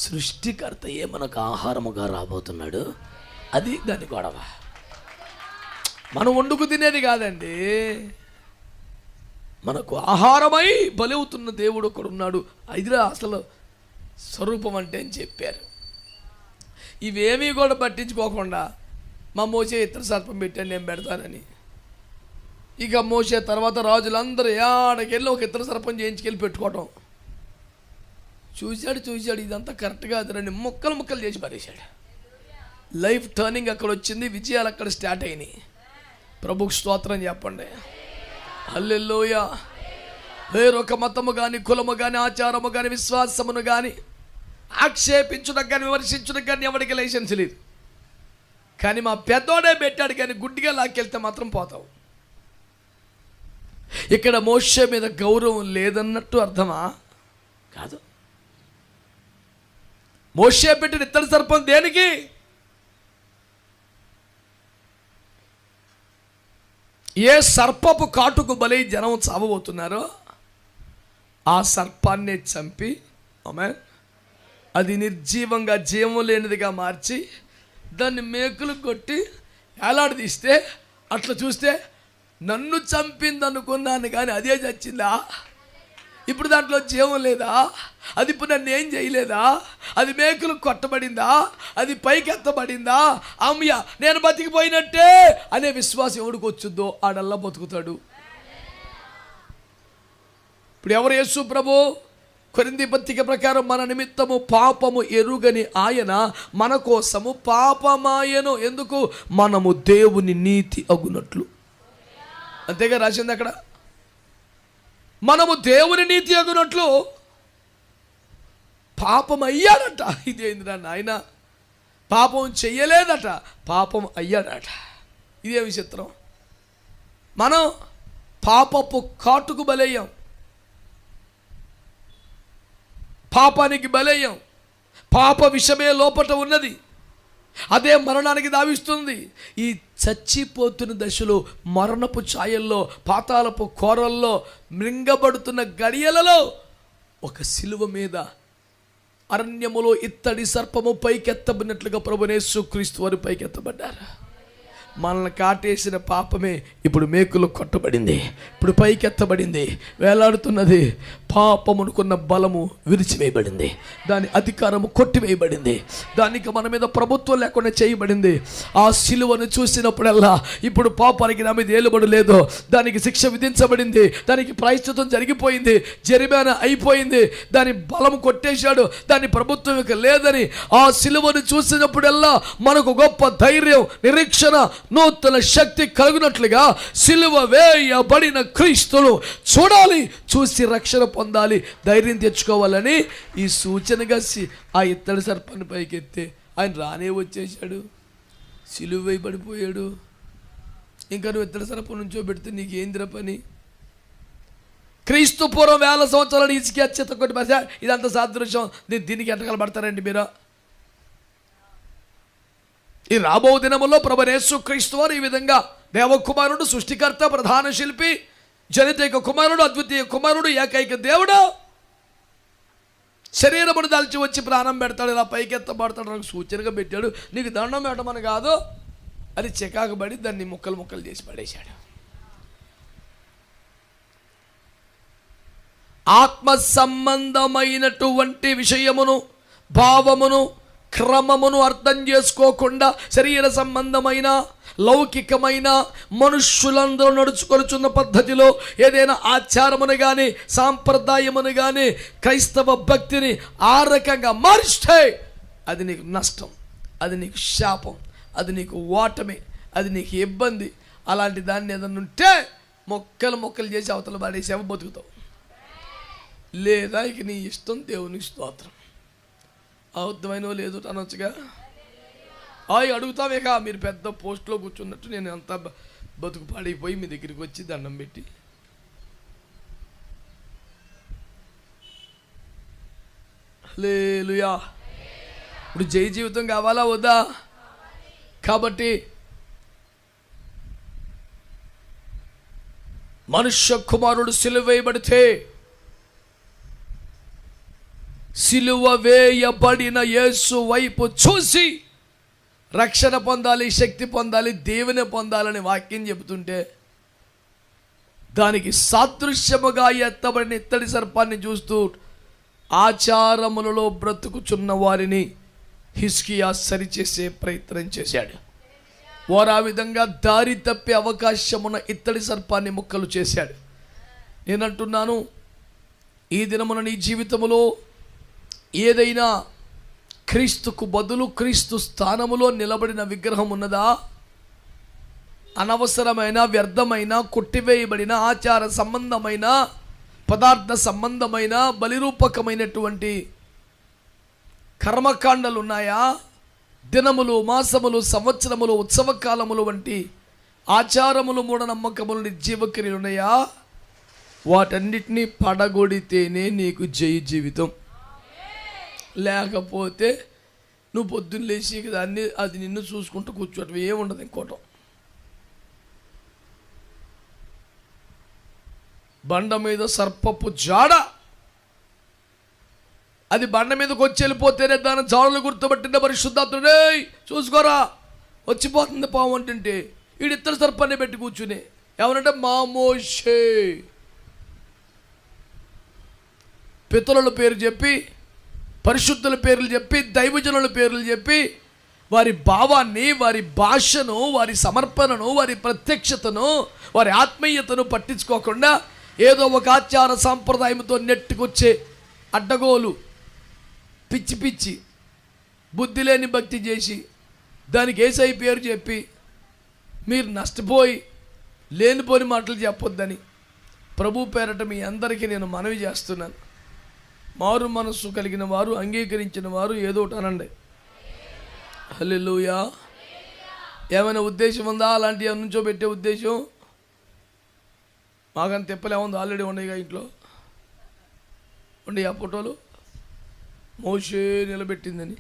సృష్టికర్తయే మనకు ఆహారముగా రాబోతున్నాడు. అది దాని గొడవ. మనం వండుకు తినేది కాదండి, మనకు ఆహారమై బలవుతున్న దేవుడు ఒకడు ఉన్నాడు. ఇదిరా అసలు స్వరూపం అంటే అని చెప్పారు. ఇవేమీ కూడా పట్టించుకోకుండా మా మోసే ఇతర సర్పం పెట్టాను నేను పెడతానని. ఇక మోసే తర్వాత రాజులందరూ ఆడకెళ్ళి ఒక ఇతర సర్పం చేయించుకెళ్ళి పెట్టుకోవటం. చూశాడు ఇదంతా కరెక్ట్ కాదురని ముక్కలు చేసి పడేశాడు. లైఫ్ టర్నింగ్ అక్కడ వచ్చింది, విజయాలు అక్కడ స్టార్ట్ అయినాయి. ప్రభుకు స్తోత్రం చెప్పండి. హల్లెలూయా. వేరొక మతము కానీ, కులము కానీ, ఆచారము కానీ, విశ్వాసమును కానీ ఆక్షేపించడానికి కానీ, విమర్శించడానికి కానీ ఎవరికి లైసెన్స్ లేదు. కానీ మా పెద్దోడే పెట్టాడు కానీ గుడ్డిగా లాక్కెళ్తే మాత్రం పోతావు. ఇక్కడ మోషే మీద గౌరవం లేదన్నట్టు అర్థమా? కాదు. మోషే పెట్టిన ఇత్తడి సర్పం దేనికి? ఏ సర్పపు కాటుకు బలై జనం చావబోతున్నారో ఆ సర్పాన్నే చంపి అది నిర్జీవంగా జీవం లేనిదిగా మార్చి దాన్ని మేకులు కొట్టి ఏలాడదీస్తే అట్లా చూస్తే నన్ను చంపింది అనుకున్నాను కానీ అదే చచ్చిందా? ఇప్పుడు దాంట్లో జీవం లేదా? అది ఇప్పుడు నన్ను ఏం చేయలేదా? అది మేకులు కొట్టబడిందా? అది పైకెత్తబడిందా? అమ్మయ్య నేను బతికిపోయినట్టే అనే విశ్వాసం ఎవడికి వచ్చుద్దో ఆడల్లా బతుకుతాడు. ఇప్పుడు ఎవరు? యేసు ప్రభు. కొరింథీ పత్రిక ప్రకారం మన నిమిత్తము పాపము ఎరుగని ఆయన మన కోసము పాపమాయను. ఎందుకు? మనము దేవుని నీతి అగునట్లు. అంతేగా రాసింది అక్కడ. మనము దేవుని నీతి అగునట్లు పాపం అయ్యాడట. ఇదేందిరా నాయన? పాపం చెయ్యలేదట, పాపం అయ్యాడట. ఇదే విచిత్రం. మనం పాపపు కాటుకు బలయ్యాం, పాపానికి బలయ్యాం. పాప విషమే లోపట ఉన్నది, అదే మరణానికి దావిస్తుంది. ఈ చచ్చిపోతున్న దశలో, మరణపు ఛాయల్లో, పాతాళపు కోరల్లో, మృంగబడుతున్న గడియలలో ఒక సిలువ మీద అరణ్యములో ఇత్తడి సర్పము పైకెత్తబడినట్లుగా ప్రభువైన యేసుక్రీస్తు వారు పైకెత్తబడ్డారు. మనల్ని కాటేసిన పాపమే ఇప్పుడు మేకులు కొట్టబడింది, ఇప్పుడు పైకెత్తబడింది, వేలాడుతున్నది. పాపమునుకున్న బలము విరిచివేయబడింది, దాని అధికారము కొట్టివేయబడింది, దానికి మన మీద ప్రభుత్వం లేకుండా చేయబడింది. ఆ సిలువను చూసినప్పుడల్లా ఇప్పుడు పాపానికి నా మీద ఏలుబడి లేదు, దానికి శిక్ష విధించబడింది, దానికి ప్రాయశ్చిత్తం జరిగిపోయింది, జరిమానా అయిపోయింది, దాని బలము కొట్టేశాడు, దాని ప్రభుత్వం ఇక లేదని ఆ సిలువను చూసినప్పుడల్లా మనకు గొప్ప ధైర్యం, నిరీక్షణ, నూతన శక్తి కలుగునట్లుగా సిలువ వేయబడిన క్రీస్తును చూడాలి, చూసి రక్షణ పొందాలి, ధైర్యం తెచ్చుకోవాలని ఈ సూచనగా ఆ ఇత్తడి సర్పాన్ని పైకెత్తే ఆయన రానే వచ్చేసాడు, సిలువ వేయబడిపోయాడు. ఇంకా నువ్వు ఇత్తడి సర్పం నుంచో పెడితే నీకేందిరా పని? క్రీస్తు పూర్వం 1000 సంవత్సరాలు ఇసుక చెత్త కొట్టి పసా ఇదంతా సాదృశ్యం. దీనికి ఎంటకాలు పడతారండి మీరు? ఈ రాబో దినములో ప్రభువైన యేసుక్రీస్తు వారు ఈ విధంగా దేవకుమారుడు, సృష్టికర్త, ప్రధాన శిల్పి, జనితైక కుమారుడు, అద్వితీయ కుమారుడు, ఏకైక దేవుడు శరీరమును దాల్చి వచ్చి ప్రాణం పెడతాడు, ఇలా పైకెత్తబడతాడు. నాకు సూచనగా పెట్టాడు. నీకు దండం పెట్టమని కాదు, అది చికాకుబడి దాన్ని ముక్కలు చేసి పడేశాడు. ఆత్మ సంబంధమైనటువంటి విషయమును, భావమును, క్రమమును అర్థం చేసుకోకుండా శరీర సంబంధమైన, లౌకికమైన, మనుష్యులందరూ నడుచుకొనుచున్న పద్ధతిలో ఏదైనా ఆచారమును కానీ, సాంప్రదాయమును కానీ, క్రైస్తవ భక్తిని ఆ రకంగా మారిస్తే అది నీకు నష్టం, అది నీకు శాపం, అది నీకు ఓటమి, అది నీకు ఇబ్బంది. అలాంటి దాన్ని ఏదన్నా ఉంటే మొక్కలు చేసి అవతల పడేసేవ బతుకుతావు. లేదా ఇక నీ ఇష్టం, దేవునికి స్తోత్రం. అబద్ధమైన లేదు అనొచ్చుగా. అడుగుతామేక మీరు పెద్ద పోస్ట్లో కూర్చున్నట్టు నేను అంతా బతుకు పాడైపోయి మీ దగ్గరికి వచ్చి దండం పెట్టి హల్లెలూయా. ఇప్పుడు జై జీవితం కావాలా వద్దా? కాబట్టి మనుష్య కుమారుడు సిలువ వేయబడితే సిలువ వేయబడిన యేసు వైపు చూసి రక్షణ పొందాలి, శక్తి పొందాలి, దేవుని పొందాలని వాక్యం చెబుతుంటే దానికి సాదృశ్యముగా ఎత్తబడిన ఇత్తడి సర్పాన్ని చూస్తూ ఆచారములలో బ్రతుకుచున్న వారిని హిజ్కియా సరిచేసే ప్రయత్నం చేశాడు. వారు ఆ విధంగా దారి తప్పే అవకాశమున్న ఇత్తడి సర్పాన్ని ముక్కలు చేశాడు. నేనంటున్నాను, ఈ దినమున నీ జీవితంలో ఏదైనా క్రీస్తుకు బదులు క్రీస్తు స్థానములో నిలబడిన విగ్రహం ఉన్నదా? అనవసరమైన, వ్యర్థమైన, కొట్టివేయబడిన, ఆచార సంబంధమైన, పదార్థ సంబంధమైన, బలిరూపకమైనటువంటి కర్మకాండలు ఉన్నాయా? దినములు, మాసములు, సంవత్సరములు, ఉత్సవ కాలములు వంటి ఆచారములు, మూఢనమ్మకములు, నిర్జీవక్రియలు ఉన్నాయా? వాటన్నిటినీ పడగొడితేనే నీకు జై జీవితం. లేకపోతే నువ్వు పొద్దున్న లేచి దాన్ని అది నిన్ను చూసుకుంటూ కూర్చోటం ఏముండదు. ఇంకోటం బండ మీద సర్పపు జాడ, అది బండ మీదకి వచ్చి వెళ్ళిపోతేనే దాని జాడలు గుర్తుపట్టిన పరిశుద్ధాత్ముడే చూసుకోరా వచ్చిపోతుంది పాము అంటుంటే వీడు ఇత్తడి సర్పాన్ని పెట్టి కూర్చుని ఏమనంటే మా మోషే పితరుల పేరు చెప్పి, పరిశుద్ధుల పేర్లు చెప్పి, దైవజనుల పేర్లు చెప్పి వారి భావాన్ని, వారి భాషను, వారి సమర్పణను, వారి ప్రత్యక్షతను, వారి ఆత్మీయతను పట్టించుకోకుండా ఏదో ఒక ఆచార సాంప్రదాయంతో నెట్టుకొచ్చే అడ్డగోలు పిచ్చి పిచ్చి బుద్ధి లేని భక్తి చేసి దానికి యేసయ్య పేరు చెప్పి మీరు నష్టపోయి లేనిపోని మాటలు చెప్పొద్దని ప్రభు పేరట మీ అందరికీ నేను మనవి చేస్తున్నాను. మారు మనస్సు కలిగిన వారు, అంగీకరించిన వారు ఏదో ఒకటి అనండి. హల్లెలూయా. ఏమైనా ఉద్దేశం ఉందా? అలాంటి నుంచో పెట్టే ఉద్దేశం మాకంత తెప్పలేముంది, ఆల్రెడీ ఉన్నాయిగా ఇంట్లో ఉండి ఆ ఫోటోలు మోషే నిలబెట్టిందని.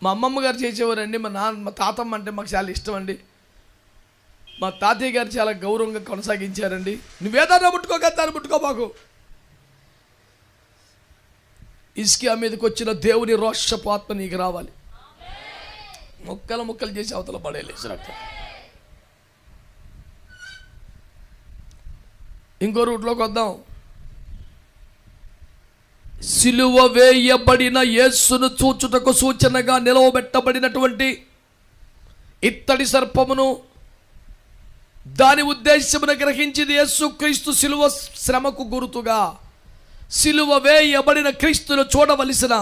మా అమ్మమ్మ గారు చేసేవారండి. మా తాతమ్మ అంటే మాకు చాలా ఇష్టం అండి. మా తాతయ్య గారు చాలా గౌరవంగా కొనసాగించారండి. నువ్వేదన్నా ముట్టుకోక దాన్ని ముట్టుకోబాకు. హిజ్కియా మీదకి వచ్చిన దేవుని రోషపు ఆత్మ నీకు రావాలి. ముక్కలు ముక్కలు చేసి అవతల పడేలేసి ఇంకో రూట్లోకి వద్దాం. సిలువ వేయబడిన యేసును చూచుటకు సూచనగా నిలవబెట్టబడినటువంటి ఇత్తడి సర్పమును దాని ఉద్దేశమును గ్రహించింది యేసుక్రీస్తు సిలువ శ్రమకు గుర్తుగా సిలువ వేయబడిన క్రీస్తును చూడవలసిన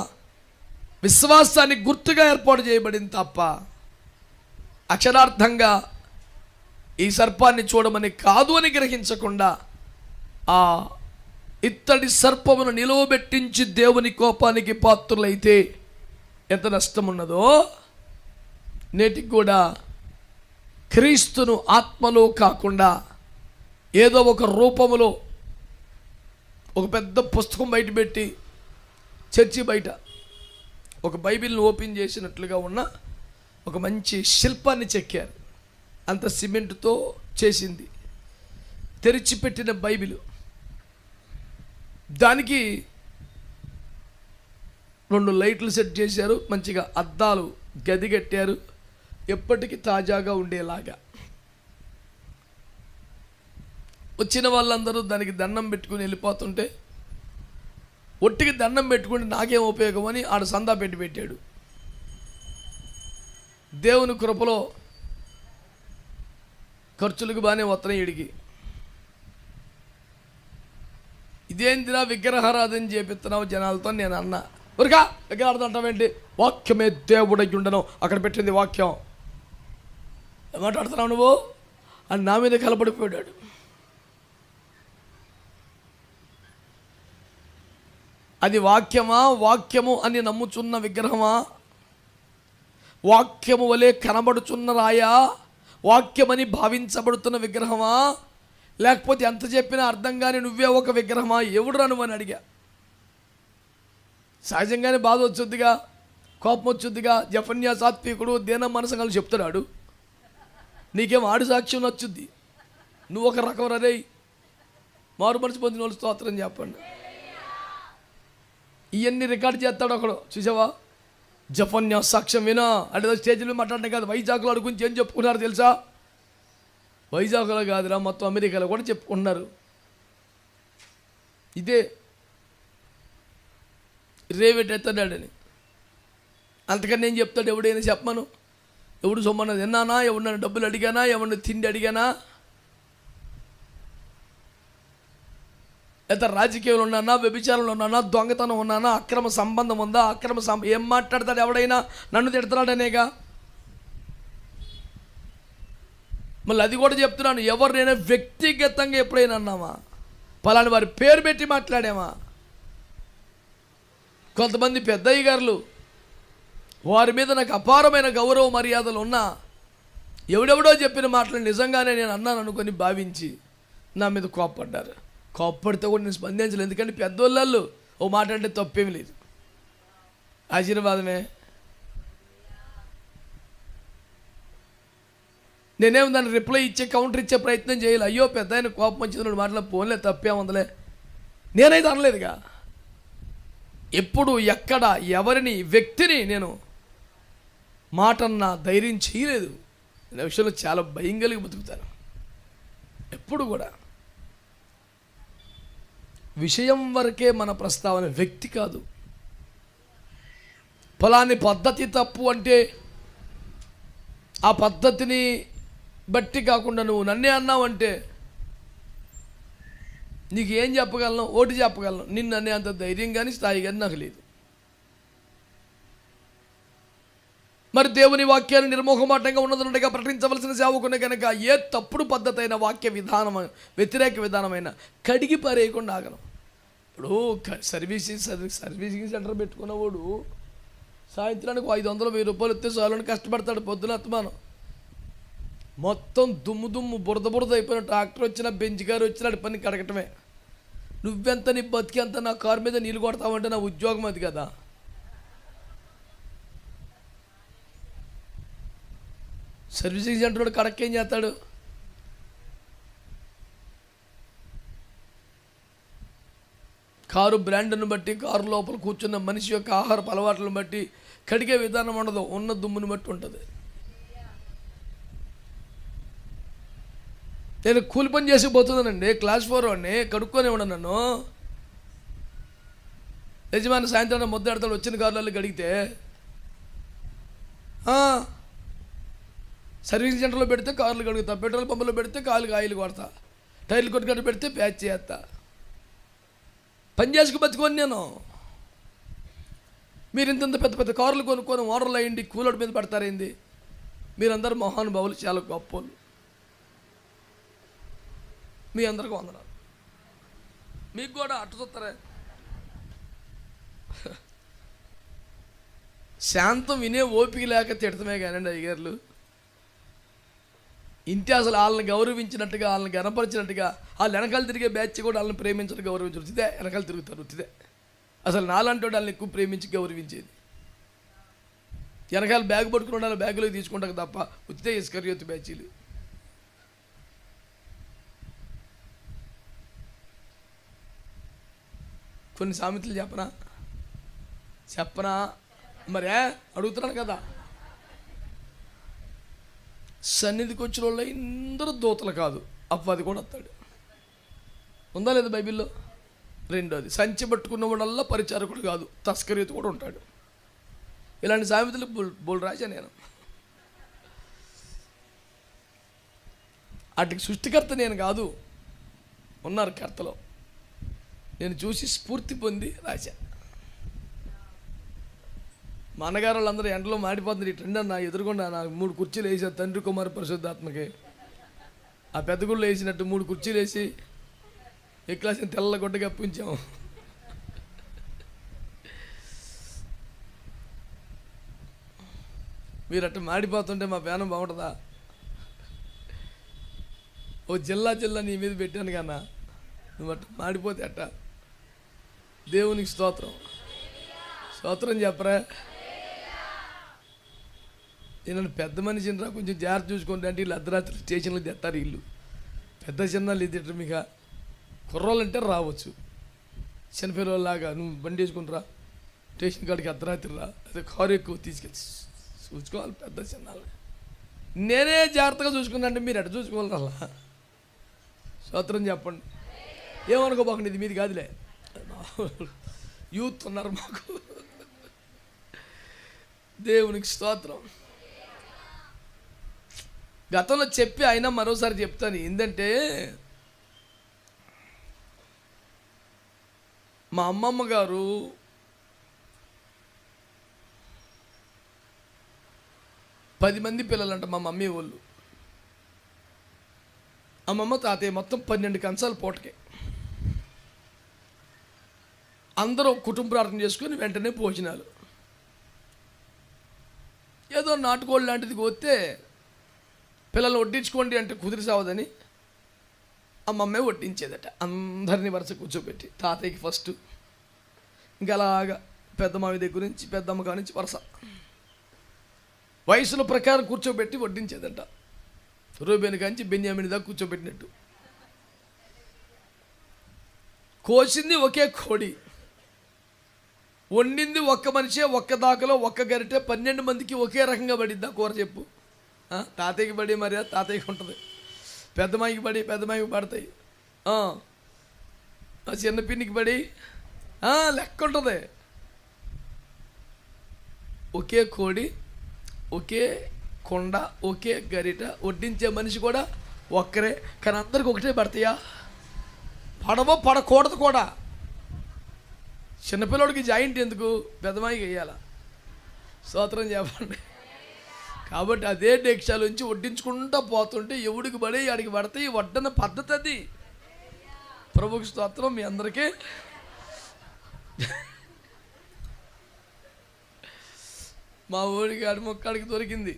విశ్వాసానికి గుర్తుగా ఏర్పాటు చేయబడింది తప్ప అక్షరార్థంగా ఈ సర్పాన్ని చూడమని కాదు అని గ్రహించకుండా ఆ ఇత్తడి సర్పమును నిలవబెట్టించి దేవుని కోపానికి పాత్రులైతే ఎంత నష్టం ఉన్నదో నేటికి కూడా క్రీస్తును ఆత్మలో కాకుండా ఏదో ఒక రూపములో ఒక పెద్ద పుస్తకం బయట పెట్టి చర్చి బయట ఒక బైబిల్ని ఓపెన్ చేసినట్లుగా ఉన్న ఒక మంచి శిల్పాన్ని చెక్కారు. అంత సిమెంట్తో చేసింది, తెరిచిపెట్టిన బైబిల్. దానికి 2 లైట్లు సెట్ చేశారు, మంచిగా అద్దాలు గది కట్టారు, ఎప్పటికీ తాజాగా ఉండేలాగా. వచ్చిన వాళ్ళందరూ దానికి దండం పెట్టుకుని వెళ్ళిపోతుంటే ఒట్టికి దండం పెట్టుకుంటే నాకేం ఉపయోగం అని ఆడ సందా పెట్టాడు. దేవుని కృపలో ఖర్చులకు బాగానే వస్తున్నాయి వీడికి. ఇదేంటిరా విగ్రహారాధన చేపిస్తున్నావు జనాలతో నేను అన్నా. ఊరికా విగ్రహారాధన అంటావేంటి? వాక్యమే దేవుడై ఉండను, అక్కడ పెట్టింది వాక్యం. ఏమాట్లాడుతున్నావు నువ్వు అని నా మీద కలపడిపోయాడు. అది వాక్యమా, వాక్యము అని నమ్ముచున్న విగ్రహమా, వాక్యము వలె కనబడుచున్న రాయా, వాక్యమని భావించబడుతున్న విగ్రహమా, లేకపోతే ఎంత చెప్పినా అర్థం కానీ నువ్వే ఒక విగ్రహమా? ఎవడు రాను అని అడిగా. సహజంగానే బాధ వచ్చుద్దిగా, కోపం వచ్చుద్దిగా. జఫన్యా సాత్వికుడు దీన మనసు కలిసి చెప్తున్నాడు, నీకేం ఆడు సాక్ష్యం నచ్చుద్ది, నువ్వు ఒక రకం రదే. మారు మనసు పొందిన వాళ్ళు స్తోత్రం చెప్పండి. ఇవన్నీ రికార్డ్ చేస్తాడు ఒకడు, చూసావా? జఫన్యా సాక్ష్యం వినా అంటే స్టేజ్లో మాట్లాడటం కాదు, వైజాగ్లో అడుగు గురించి ఏం చెప్పుకున్నారు తెలుసా? వైజాగ్లో కాదురా, మొత్తం అమెరికాలో కూడా చెప్పుకుంటున్నారు. ఇదే రేవేట్ ఎత్తడాడని. అంతకని నేను చెప్తాడు, ఎవడైనా చెప్పమను. ఎవడు సొమ్మన్న తిన్నానా, ఎవడన్నా డబ్బులు అడిగానా, ఎవరిని తిండి అడిగానా, లేదా రాజకీయంలో ఉన్నానా, వ్యభిచారంలో ఉన్నానా, దొంగతనం ఉన్నానా, అక్రమ సంబంధం ఉందా, ఏం మాట్లాడతాడు? ఎవడైనా నన్ను తిడతాడనేగా. మళ్ళీ అది కూడా చెప్తున్నాను, ఎవరినైనా వ్యక్తిగతంగా ఎప్పుడైనా అన్నామా, పలాని వారి పేరు పెట్టి మాట్లాడామా? కొంతమంది పెద్దయ్య గారులు, వారి మీద నాకు అపారమైన గౌరవ మర్యాదలు ఉన్నా ఎవడెవడో చెప్పిన మాటలు నిజంగానే నేను అన్నాను అనుకొని భావించి నా మీద కోప్పడ్డారు. కోప్పడితే కూడా నేను స్పందించలేదు, ఎందుకంటే పెద్దోళ్ళు ఓ మాట అంటే తప్పేమి లేదు, ఆశీర్వాదమే. నేనేం దాన్ని రిప్లై ఇచ్చే, కౌంటర్ ఇచ్చే ప్రయత్నం చేయాలి. అయ్యో పెద్ద ఆయన కోపం వచ్చింది మాటలు పోన్లే, తప్పేముందలే, నేనైతే అనలేదుగా. ఎప్పుడు ఎక్కడ ఎవరిని వ్యక్తిని నేను మాటన్నా ధైర్యం చేయలేదు. నేను విషయంలో చాలా భయం కలిగి బతుకుతాను. ఎప్పుడు కూడా విషయం వరకే మన ప్రస్తావన, వ్యక్తి కాదు. ఫలాని పద్ధతి తప్పు అంటే ఆ పద్ధతిని బట్టి కాకుండా నువ్వు నన్నే అన్నావంటే నీకు ఏం చెప్పగలను? ఓటు చెప్పగలను. నిన్ను అనే అంత ధైర్యం కానీ స్థాయి కానీ నాకు లేదు. మరి దేవుని వాక్యాన్ని నిర్మోహమాటంగా ఉన్నదన్నట్టుగా ప్రకటించవలసిన సేవకునే కనుక ఏ తప్పుడు పద్ధతి అయిన వాక్య విధానం, వ్యతిరేక విధానమైన కడిగి పారేయకుండా ఆగను. ఇప్పుడు సర్వీసింగ్ సెంటర్ పెట్టుకున్నవాడు సాయంత్రానికి 500-1000 రూపాయలు ఇస్తే చాలని కష్టపడతాడు. పొద్దున అత్తమానం మొత్తం దుమ్ము బురద అయిపోయిన ట్రాక్టర్ వచ్చినా, బెంచ్ కారు వచ్చినా అడి పని కడగటమే. నువ్వెంత, నీ బతికి అంత నా కారు మీద నీళ్ళు కొడతావంటే నా ఉద్యోగం అది కదా. సర్వీసింగ్ సెంటర్ కడక్కేం చేస్తాడు? కారు బ్రాండ్ను బట్టి, కారు లోపల కూర్చున్న మనిషి యొక్క ఆహారపు అలవాట్లను బట్టి కడిగే విధానం ఉండదు, ఉన్న దుమ్ముని బట్టి ఉంటుంది. నేను కూలి పని చేసి పోతున్నానండి, క్లాస్ 4 వాడిని, కడుక్కొని ఉండను. నన్ను యజమాని సాయంత్రం ముద్దాడతాడు, వచ్చిన కార్లలో గడిగితే సర్వీసింగ్ సెంటర్లో పెడితే కార్లు కడుగుతా, పెట్రోల్ పంపులో పెడితే కాలుకి ఆయిల్ కొడతా, టైర్లు కొట్టుకట్టు పెడితే ప్యాచ్ చేస్తా, పని చేసుకు బతుకొని నేను. మీరు ఇంత పెద్ద పెద్ద కార్లు కొనుక్కొని ఓనర్లు అయ్యింది, కూలోడి మీద పడతారైంది. మీరందరూ మహానుభావులు, చాలా గొప్పలు. మీ అందరికీ వందనాలు. మీకు కూడా అట్టు చూస్తారా? శాంతం వినే ఓపిక లేక తిడతమే కానండి అయ్యగారులు. ఇంటి అసలు వాళ్ళని గౌరవించినట్టుగా, వాళ్ళని గనపరిచినట్టుగా, వాళ్ళు వెనకాల తిరిగే బ్యాచ్ కూడా వాళ్ళని ప్రేమించడం, గౌరవించడం. ఇదే వెనకాల తిరుగుతారు, ఇదే అసలు నాలంటే వాళ్ళని ఎక్కువ ప్రేమించి గౌరవించేది. వెనకాల బ్యాగ్ పట్టుకుని ఉండాలి, బ్యాగులోకి తీసుకుంటారు తప్ప ఉచితే ఇస్కరియోతు బ్యాచీలు. కొన్ని సామెతలు చెప్పనా మరే అడుగుతున్నాను కదా. సన్నిధికి వచ్చిన వాళ్ళు అందరూ దూతలు కాదు, అపవాది కూడా వస్తాడు. ఉందా లేదా బైబిల్లో? రెండోది, సంచి పట్టుకున్న వాళ్ళల్లా పరిచారకుడు కాదు, తస్కరీతు కూడా ఉంటాడు. ఇలాంటి సామెతలు బోల్ రాజా నేను. వాటికి సృష్టికర్త నేను కాదు, ఉన్నారు కర్తలో. నేను చూసి స్ఫూర్తి పొంది రాశా. మా అన్నగారు వాళ్ళందరూ ఎండలో మాడిపోతుంది. ఇట్లా నా ఎదురుకుండా నాకు 3 కుర్చీలు వేసారు, తండ్రి కుమార పరిశుద్ధాత్మకి. ఆ పెద్ద గుళ్ళు వేసినట్టు 3 కుర్చీలు వేసి ఏ క్లాస్ తెల్ల గుడ్డ కప్పించాము. మీరు అట్ట మాడిపోతుంటే మా పేనం బాగుంటుందా? ఓ జిల్లా నీ మీద పెట్టాను కన్నా, నువ్వు అట్ట మాడిపోతే అట్ట. దేవునికి స్తోత్రం, స్తోత్రం చెప్పరా. నేను పెద్ద మనిషిని రా, కొంచెం జాగ్రత్త చూసుకోండి అంటే వీళ్ళు అర్ధరాత్రి స్టేషన్లో తెస్తారు. వీళ్ళు పెద్ద చిన్నాళ్ళు ఇది మీకు కుర్రోళ్ళు అంటే రావచ్చు, చిన్నపిల్లలాగా నువ్వు బండి వేసుకుని రా, స్టేషన్ కాడికి అర్ధరాత్రి రా, అదే కారు ఎక్కువ తీసుకెళ్ళి చూసుకోవాలి పెద్ద చిన్నాళ్ళు. నేనే జాగ్రత్తగా చూసుకున్నా అంటే మీరు ఎట్ట చూసుకోవాలి అలా. స్తోత్రం చెప్పండి. ఏమనుకోబాకండి, ఇది మీది కాదులే, యూత్ ఉన్నారు మాకు. దేవునికి స్తోత్రం. గతంలో చెప్పి అయినా మరోసారి చెప్తాను. ఏంటంటే మా అమ్మమ్మ గారు పది మంది పిల్లలంట మా మమ్మీ వాళ్ళు. అమ్మమ్మ తాతయ్య మొత్తం 12 కంచాలు పూటకే. అందరూ కుటుంబ ప్రార్థన చేసుకుని వెంటనే భోజనాలు. ఏదో నాటుకోళ్ళు లాంటిది పోతే పిల్లల్ని వడ్డించుకోండి అంటే కుదిరి సావదని అమ్మమ్మే వడ్డించేదట. అందరినీ వరుస కూర్చోబెట్టి తాతయ్యకి ఫస్ట్, ఇంకా అలాగా పెద్దమ్మావి దగ్గర నుంచి పెద్దమ్మ కాడి నుంచి వరుస వయసుల ప్రకారం కూర్చోబెట్టి వడ్డించేదట. రూబేను కాంచి బెన్యామిని దాకా కూర్చోబెట్టినట్టు. కోసింది ఒకే కోడి, వండింది ఒక్క మనిషే, ఒక్క దాకలో ఒక్క గరిటె. 12 మందికి ఒకే రకంగా పడిద్దా కూర చెప్పు? తాతయ్యకి పడి మరి తాతయ్యకి ఉంటుంది, పెద్దమ్మాయికి పడి పెద్దమ్మాయికి పడతాయి, చిన్న పిన్నికి పడి లెక్క ఉంటుంది. ఒకే కోడి, ఒకే కొండ, ఒకే గరిట, వడ్డించే మనిషి కూడా ఒక్కరే. కానీ అందరికి ఒకటే పడతాయా? పడకూడదు కూడా. చిన్నపిల్లడికి జాయింట్ ఎందుకు, పెద్దమాయికి వేయాల. స్తోత్రం చెప్పండి. కాబట్టి అదే డేక్షాలోంచి వడ్డించుకుంటూ పోతుంటే ఎవడికి పడి ఆడికి పడతాయి. వడ్డన పద్ధతి అది. ప్రభుకి స్తోత్రం. మీ అందరికీ మా ఊరికి ఆడి మొక్కడికి దొరికింది,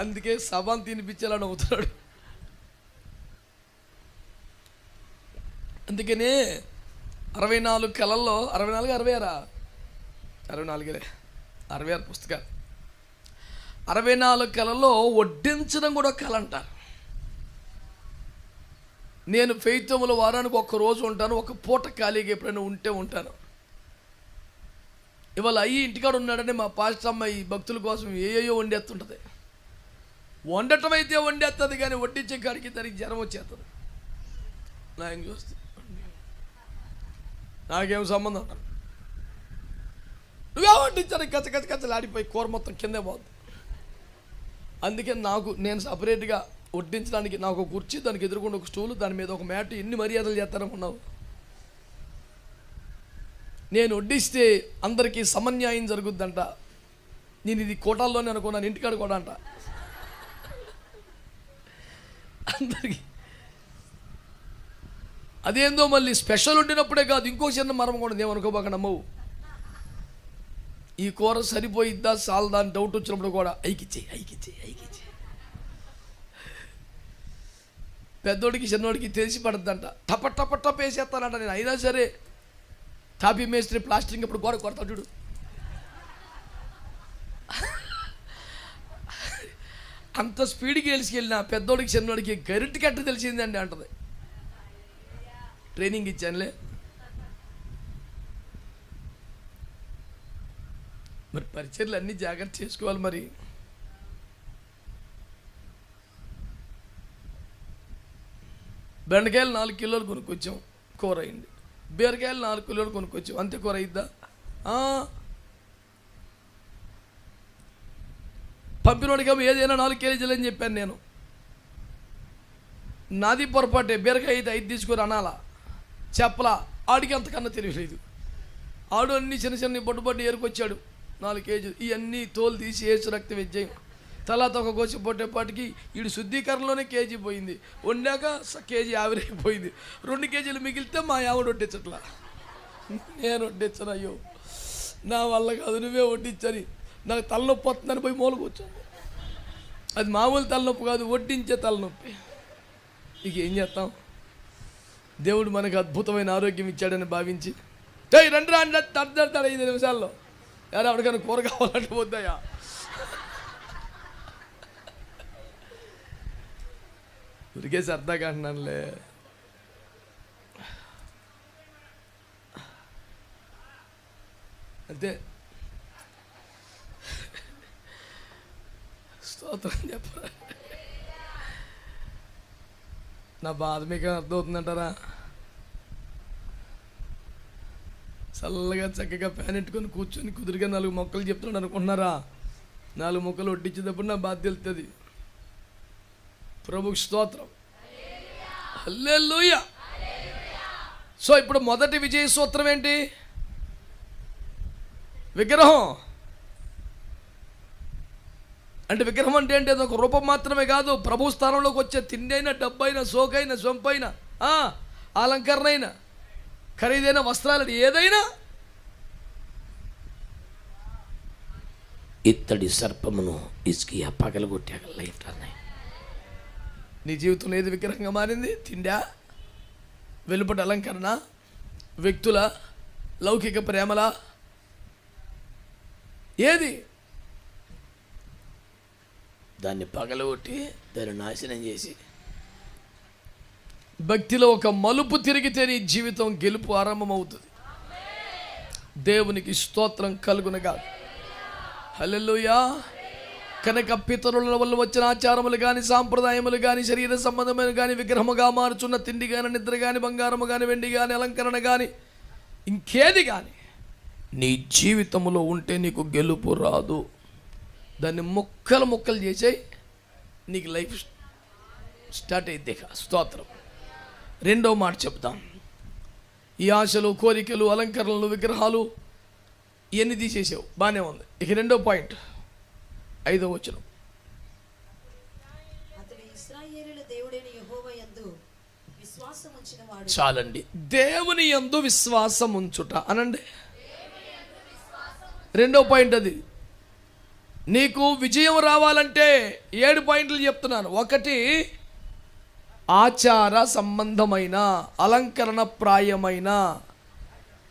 అందుకే సభను తినిపించాలని అవుతున్నాడు. అందుకనే 64 కళల్లో 64 పుస్తకాలు, 64 కళల్లో వడ్డించడం కూడా కళ అంటారు. నేను ఫెయితముల వారానికి ఒక్క రోజు ఉంటాను, ఒక పూట ఖాళీగా ఎప్పుడైనా ఉంటాను. ఇవాళ అయ్యి ఇంటికాడ ఉన్నాడని మా పాస్టర్ అమ్మ ఈ భక్తుల కోసం ఏయో వండేస్తుంటుంది. వండటం అయితే వండేస్తుంది, కానీ వడ్డించే కాడికి దానికి జ్వరం వచ్చేస్తుంది. నాయన చూస్తే నాకేం సంబంధం? నువ్వే వడ్డించాను, కచ్చలు ఆడిపోయి కూర మొత్తం కిందే పోద్ది. అందుకే నేను సపరేట్గా వడ్డించడానికి నాకు ఒక కుర్చీ, దానికి ఎదురుకుండా ఒక స్టూలు, దాని మీద ఒక మ్యాట్. ఎన్ని మర్యాదలు చేస్తారనుకున్నావు? నేను వడ్డిస్తే అందరికీ సమన్యాయం జరుగుద్దంట. నేను ఇది కోటాల్లోనే అనుకున్నాను, ఇంటికాడ కూడా అంట అందరికీ. అదేందో మళ్ళీ స్పెషల్ ఉండినప్పుడే కాదు, ఇంకో చిన్న మరం కూడా ఏమనుకోబాక నమ్మవు. ఈ కూర సరిపోయిద్దా చాలదా అని డౌట్ వచ్చినప్పుడు కూడా ఐకిచ్చే పెద్దోడికి చిన్నోడికి తెలిసి పడద్దంట. టప వేసేస్తానంట. నేను అయినా సరే టాపీ మేస్త్రి ప్లాస్టింగ్ ఇప్పుడు గోడ కొడతా చూడు, అంత స్పీడ్కి వెళ్ళిన పెద్దోడికి చిన్నోడికి గరిటి కట్ట తెలిసిందండి అంటది. ట్రైనింగ్ ఇచ్చానులే. మరి పరిచర్లు అన్నీ జాగ్రత్త చేసుకోవాలి. మరి బెండకాయలు 4 కిలోలు కొనుక్కొచ్చాం, కూర అయింది. బీరకాయలు 4 కిలోలు కొనుక్కొచ్చాం, అంతే కూర అయిద్దా? పంపినోడికేమో ఏదైనా 4 కేజీలు అని చెప్పాను నేను. నాది పొరపాటే. బీరకాయ అయితే 5 తీసుకొని అనాలా, చెప్పలా. ఆడికి అంతకన్నా తెలియలేదు. ఆడు అన్ని చిన్న బొడ్డు ఏరుకొచ్చాడు 4 కేజీలు. ఇవన్నీ తోలు తీసి వేసి రక్త విజయం తర్వాత ఒక కోసి పొట్టేపాటికి వీడు శుద్ధీకరణలోనే కేజీ పోయింది. వండాక కేజీ ఆవిరైపోయింది. 2 కేజీలు మిగిలితే మా ఆవిడ వడ్డించట్లా. నేను వడ్డించను. అయ్యో నా వల్ల కాదు, నువ్వే వడ్డించని నాకు తలనొప్పి వస్తుందని పోయి మూల కూర్చోండి. అది మామూలు తలనొప్పి కాదు, వడ్డించే తలనొప్పి. ఇక ఏం చేస్తాం? దేవుడు మనకు అద్భుతమైన ఆరోగ్యం ఇచ్చాడని భావించి రండి రండి తడతాడు 5 నిమిషాల్లో. యారు ఎవరికైనా కూర కావాలంటే వద్దాయా? ఉరికే సరదాగా అంటున్నానులే. అంతే. స్తోత్రం చెప్పరా? నా బాధ మీకు అర్థమవుతుందంటారా? చల్లగా చక్కగా ఫ్యాన్ ఎట్టుకొని కూర్చొని కుదురుగా 4 మొక్కలు చెప్తున్నాడు అనుకుంటున్నారా? 4 మొక్కలు వడ్డించేటప్పుడు నా బాధ తెలుస్తుంది. ప్రభుకి స్తోత్రం. హల్లెలూయా. సో ఇప్పుడు మొదటి విజయ సూత్రం ఏంటి? విగ్రహం అంటే విగ్రహం అంటే ఏంటి? అది ఒక రూపం మాత్రమే కాదు. ప్రభు స్థానంలోకి వచ్చే తిండి అయినా, డబ్బు అయినా, సోకైనా, సొంపైనా, అలంకరణ అయినా, ఖరీదైన వస్త్రాలు ఏదైనా ఇత్తడి సర్పమును ఇసుకియా పగలగొట్టాక లైఫ్ అన్నాయి. నీ జీవితంలో ఏది విగ్రహంగా మారింది? తిండా, వెలుపటి అలంకరణ, వ్యక్తుల, లౌకిక ప్రేమల, ఏది? దాన్ని పగలగొట్టి దాన్ని నాశనం చేసి భక్తిలో ఒక మలుపు తిరిగితే నీ జీవితం గెలుపు ఆరంభమవుతుంది. దేవునికి స్తోత్రం కలుగునగా. హల్లెలూయా. కనుక పితరుల వల్ల వచ్చిన ఆచారములు కానీ, సాంప్రదాయములు కానీ, శరీర సంబంధమైన కానీ, విగ్రహముగా మారుచున్న తిండి కానీ, నిద్ర కానీ, బంగారము కానీ, వెండి కానీ, అలంకరణ కానీ, ఇంకేది కానీ నీ జీవితంలో ఉంటే నీకు గెలుపు రాదు. దాన్ని ముక్కలు ముక్కలు చేసేయి, నీకు లైఫ్ స్టార్ట్ అయితే. స్తోత్రం. రెండో మాట చెప్తాం. ఈ ఆశలు, కోరికలు, అలంకరణలు, విగ్రహాలు ఇవన్నీ తీసేసావు, బాగానే ఉంది. ఇక రెండో పాయింట్, 5వ వచనం. చాలండి. దేవుని యందు విశ్వాసం ఉంచుట అనండి. రెండో పాయింట్ అది. నీకు విజయం రావాలంటే 7 పాయింట్లు చెప్తున్నాను. 1, ఆచార సంబంధమైన, అలంకరణ ప్రాయమైన,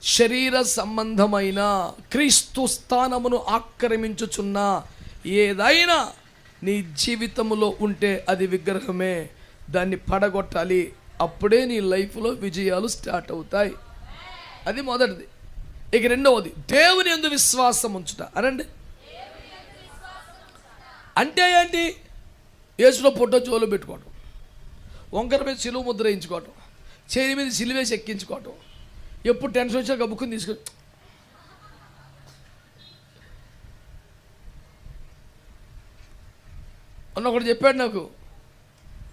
శరీర సంబంధమైన, క్రీస్తు స్థానమును ఆక్రమించుచున్న ఏదైనా నీ జీవితంలో ఉంటే అది విగ్రహమే. దాన్ని పడగొట్టాలి. అప్పుడే నీ లైఫ్లో విజయాలు స్టార్ట్ అవుతాయి. అది మొదటిది. ఇక రెండవది, దేవుని యందు విశ్వాసం ఉంచుట అనండి. అంటే ఏంటి? యేసులో ఫోటో చెవులో పెట్టుకోవటం, వంకర మీద సిలువ ముద్ర వేయించుకోవటం, చేయి మీద సిలువేసి ఎక్కించుకోవటం, ఎప్పుడు టెన్షన్ వచ్చా గబుక్కుని తీసుకొని అన్న ఒకటి చెప్పాడు నాకు,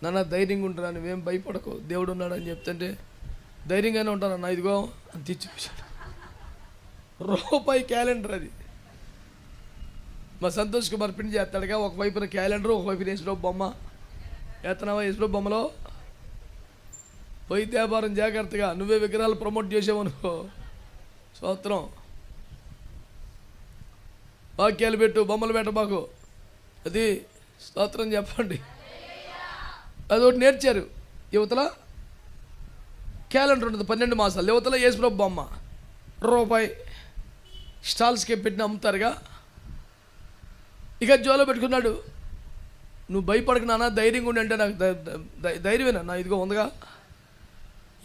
నాన్న ధైర్యంగా ఉంటాను, నువ్వేం భయపడకు, దేవుడు ఉన్నాడని చెప్తుంటే ధైర్యంగానే ఉంటానన్న, ఇదిగో అని తెచ్చిపించాడు. రూపాయి క్యాలెండర్ అది. మా సంతోష్ కుమార్ ప్రింట్ చేస్తాడుగా, ఒకవైపున క్యాలెండర్, ఒకవైపున యేసుప్రభు బొమ్మ. ఎత్తనావా యేసుప్రభు బొమ్మలో? పోయి వ్యాపారం జాగ్రత్తగా, నువ్వే విగ్రహాలు ప్రమోట్ చేసావు అనుకో, స్తోత్రం. వాక్యాలు పెట్టు, బొమ్మలు పెట్టబాకు. అది స్తోత్రం చెప్పండి. అదొకటి నేర్చారు. యువతల క్యాలెండర్ ఉంటుంది 12 మాసాలు, యువతల యేసుప్రభు బొమ్మ, రూపాయి స్టాల్స్కి పెట్టిన అమ్ముతారుగా. ఇక జోలో పెట్టుకున్నాడు. నువ్వు భయపడకు నాన్న, ధైర్యంగా ఉండి అంటే నాకు ధైర్యమేనా నా, ఇదిగో ఉందిగా.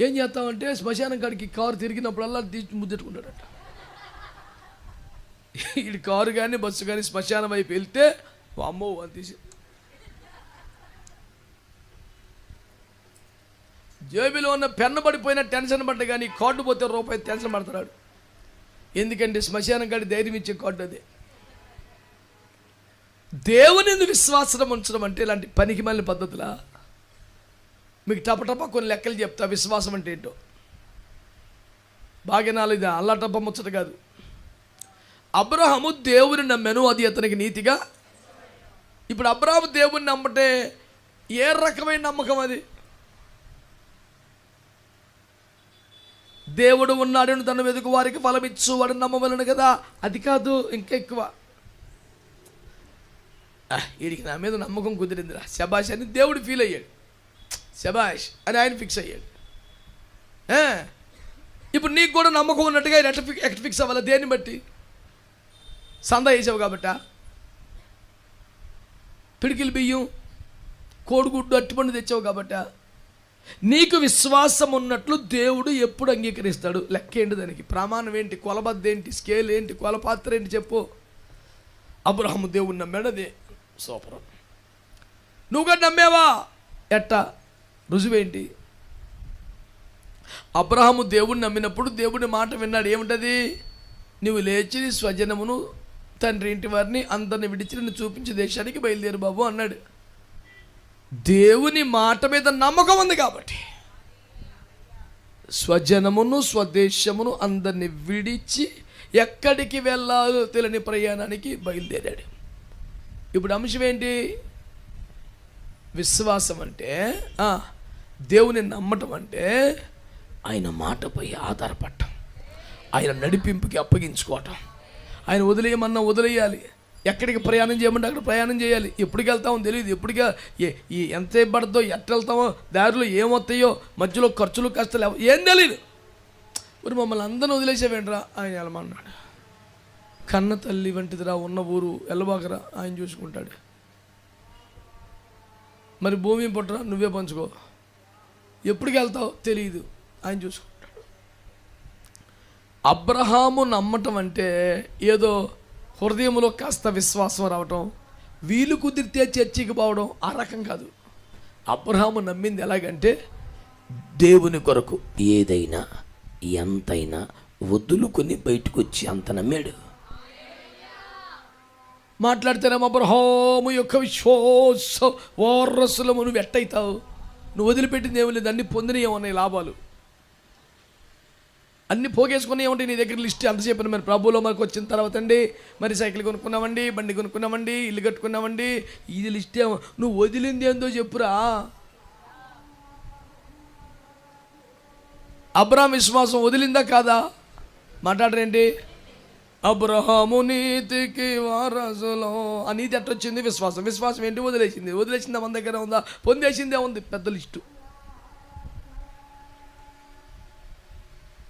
ఏం చేస్తామంటే శ్మశానం కాడికి కారు తిరిగినప్పుడల్లా తీసి ముద్దెట్టుకుంటాడట. ఇది కారు కానీ బస్సు కానీ శ్మశానం వైపు వెళ్తే అమ్మో అని తీసి జేబులో ఉన్న పెన్ను పడిపోయిన టెన్షన్ పడ్డ, కానీ కార్డు పోతే రూపాయి టెన్షన్ పడతాడు. ఎందుకంటే శ్మశానం కాడి ధైర్యం ఇచ్చే కార్డు అది. దేవుని యందు విశ్వాసం ఉంచడం అంటే ఇలాంటి పనికి మాలిన పద్ధతులా? మీకు టపటప కొన్ని లెక్కలు చెప్తా. విశ్వాసం అంటే ఏంటో బాగా నాలుగు, అల్లాటప్ప ముచ్చట కాదు. అబ్రహాము దేవుని నమ్మాను, అది అతనికి నీతిగా. ఇప్పుడు అబ్రహాము దేవుని నమ్మటే ఏ రకమైన నమ్మకం అది? దేవుడు ఉన్నాడని తన వెతుకు వారికి ఫలమిచ్చు వాడు నమ్మవలను కదా, అది కాదు, ఇంకా ఎక్కువ. వీడికి నా మీద నమ్మకం కుదిరిందిరా, శబాష్ అని దేవుడు ఫీల్ అయ్యాడు. శబాష్ అని ఆయన ఫిక్స్ అయ్యాడు. ఇప్పుడు నీకు కూడా నమ్మకం ఉన్నట్టుగా ఆయన ఎట్లా ఫిక్స్ అవ్వాలి? దేన్ని బట్టి? సందా వేసావు కాబట్ట, పిడికిలు బియ్యం, కోడిగుడ్డు, అట్టిపండు తెచ్చావు కాబట్ట. నీకు విశ్వాసం ఉన్నట్లు దేవుడు ఎప్పుడు అంగీకరిస్తాడు? లెక్క ఏంటి దానికి? ప్రమాణం ఏంటి? కొలబద్ద ఏంటి? స్కేల్ ఏంటి? కొలపాత్ర ఏంటి చెప్పు. అబ్రహాము దేవుడు నమ్మాడదే సూపర్. నువ్వు కూడా నమ్మేవా? ఎట్టా? రుజువేంటి? అబ్రహాము దేవుడిని నమ్మినప్పుడు దేవుడి మాట విన్నాడు. ఏమిటది? నువ్వు లేచి స్వజనమును, తండ్రి ఇంటి వారిని అందరిని విడిచి నిన్ను చూపించే దేశానికి బయలుదేరు బాబు అన్నాడు. దేవుని మాట మీద నమ్మకం ఉంది కాబట్టి స్వజనమును స్వదేశమును అందరిని విడిచి ఎక్కడికి వెళ్ళాలో తెలియని ప్రయాణానికి బయలుదేరాడు. ఇప్పుడు అంశం ఏంటి? విశ్వాసం అంటే దేవుని నమ్మటం అంటే ఆయన మాటపై ఆధారపడటం, ఆయన నడిపింపుకి అప్పగించుకోవటం. ఆయన వదిలేయమన్నా వదిలేయాలి, ఎక్కడికి ప్రయాణం చేయమంటే అక్కడ ప్రయాణం చేయాలి. ఎప్పటికి వెళ్తామో తెలియదు, ఎప్పటికి ఎంతసేపు పడుతుందో, ఎట్ట వెళ్తామో, దారిలో ఏమొస్తాయో, మధ్యలో ఖర్చులు కష్టాలు ఏం తెలియదు. మరి మమ్మల్ని అందరిని వదిలేసేవేంట్రా? ఆయన వెళ్ళమన్నాడు. కన్న తల్లి వంటిదిరా ఉన్న ఊరు, వెళ్ళబాకరా, ఆయన చూసుకుంటాడు. మరి భూమి పుట్టరా, నువ్వే పంచుకో, ఎప్పటికి వెళ్తావు తెలియదు, ఆయన చూసుకుంటాడు. అబ్రహాము నమ్మటం అంటే ఏదో హృదయంలో కాస్త విశ్వాసం రావటం, వీలు కుదిరితే చర్చికి పోవడం, ఆ రకం కాదు. అబ్రహాము నమ్మింది ఎలాగంటే దేవుని కొరకు ఏదైనా ఎంతైనా వదులుకొని బయటకు వచ్చి అంత నమ్మాడు. మాట్లాడితేనేమో అబ్రహాము యొక్క విశ్వాస వారసులము నువ్వు ఎట్టయితావు? నువ్వు వదిలిపెట్టింది ఏమి లేదు, అన్ని పొందినవి ఏమన్నాయి లాభాలు, అన్ని పోగేసుకుని ఏమంటే నీ దగ్గర లిస్ట్ అంత చెప్పాను. మరి ప్రభువులో మనకు వచ్చిన తర్వాత అండి, మరి సైకిల్ కొనుక్కున్నామండి, బండి కొనుక్కున్నామండి, ఇల్లు కట్టుకున్నామండి, ఇది లిస్ట్ ఏమో. నువ్వు వదిలింది ఏందో చెప్పురా. అబ్రహాము విశ్వాసం వదిలిందా కాదా? మాట్లాడరేంటి? అబ్రహాము నీతికి వారసులో, ఆ నీతి ఎట్టొచ్చింది? విశ్వాసం. విశ్వాసం ఏంటి? వదిలేసింది. వదిలేసిందా మన దగ్గర ఉందా? పొందేసిందే ఉంది, పెద్ద లిస్టు.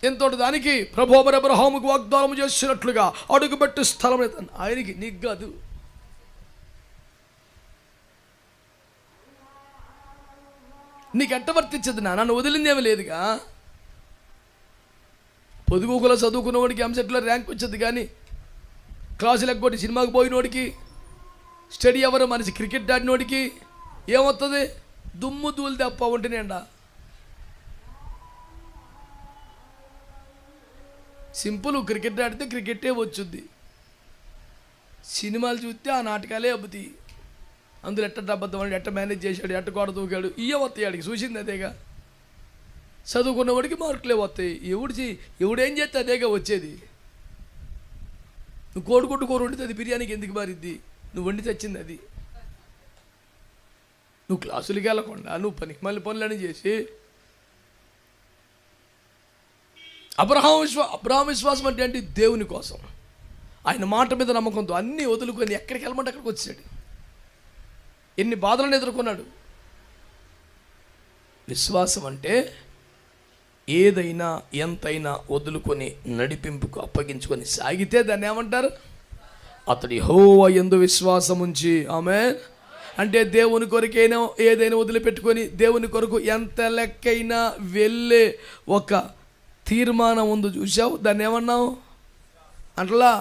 ఎంతోటి దానికి ప్రభు మరి అబ్రహాముకు వాగ్దానం చేసినట్లుగా అడుగుపెట్టు స్థలం ఆయనకి, నీకు కాదు. నీకు ఎట్ట వర్తించదు? నన్ను వదిలిందేమీ లేదుగా. పొదుగుకులో చదువుకున్నవాడికి ఎంసెట్లో ర్యాంక్ వచ్చేది, కానీ క్లాసులు ఎగ్గొట్టి సినిమాకి పోయినోడికి, స్టడీ ఎవరు మనిషి క్రికెట్ ఆడినోడికి ఏమవుతుంది? దుమ్ము దూలు తప్ప ఉంటేనేండా. సింపుల్, క్రికెట్ ఆడితే క్రికెటే వచ్చుద్ది, సినిమాలు చూస్తే ఆ నాటకాలే అబ్బుతాయి. అందులో ఎట్ట అబద్ధం వాడు, ఎట్ట మేనేజ్ చేశాడు, ఎట్ట గోడ దూకాడు, ఇవే వస్తాయి. ఆడికి చూసింది అదేగా. చదువుకున్నవాడికి మార్కులే వస్తాయి. ఎవడేం చేస్తే అదేగా వచ్చేది. నువ్వు కోడిగుడ్డు కూర వండితే అది బిర్యానీకి ఎందుకు మారిద్ది? నువ్వు వండి తెచ్చింది అది. నువ్వు క్లాసులకి వెళ్ళకుండా నువ్వు మళ్ళీ పనులని చేసి. అబ్రహాం విశ్వాసం అంటే ఏంటి? దేవుని కోసం, ఆయన మాట మీద నమ్మకంతో అన్నీ వదులుకొని ఎక్కడికి వెళ్ళమంటే అక్కడికి వచ్చాడు. ఎన్ని బాధలను ఎదుర్కొన్నాడు. విశ్వాసం అంటే ఏదైనా ఎంతైనా వదులుకొని నడిపింపుకు అప్పగించుకొని సాగితే దాన్ని ఏమంటారు? అతడి యెహోవా యందు విశ్వాసం ఉంచి. ఆమేన్. అంటే దేవుని కొరకైనా ఏదైనా వదిలిపెట్టుకొని దేవుని కొరకు ఎంత లెక్కైనా వెళ్ళే ఒక తీర్మానం ఉంది, చూసావు, దాన్ని ఏమన్నావు? అట్లా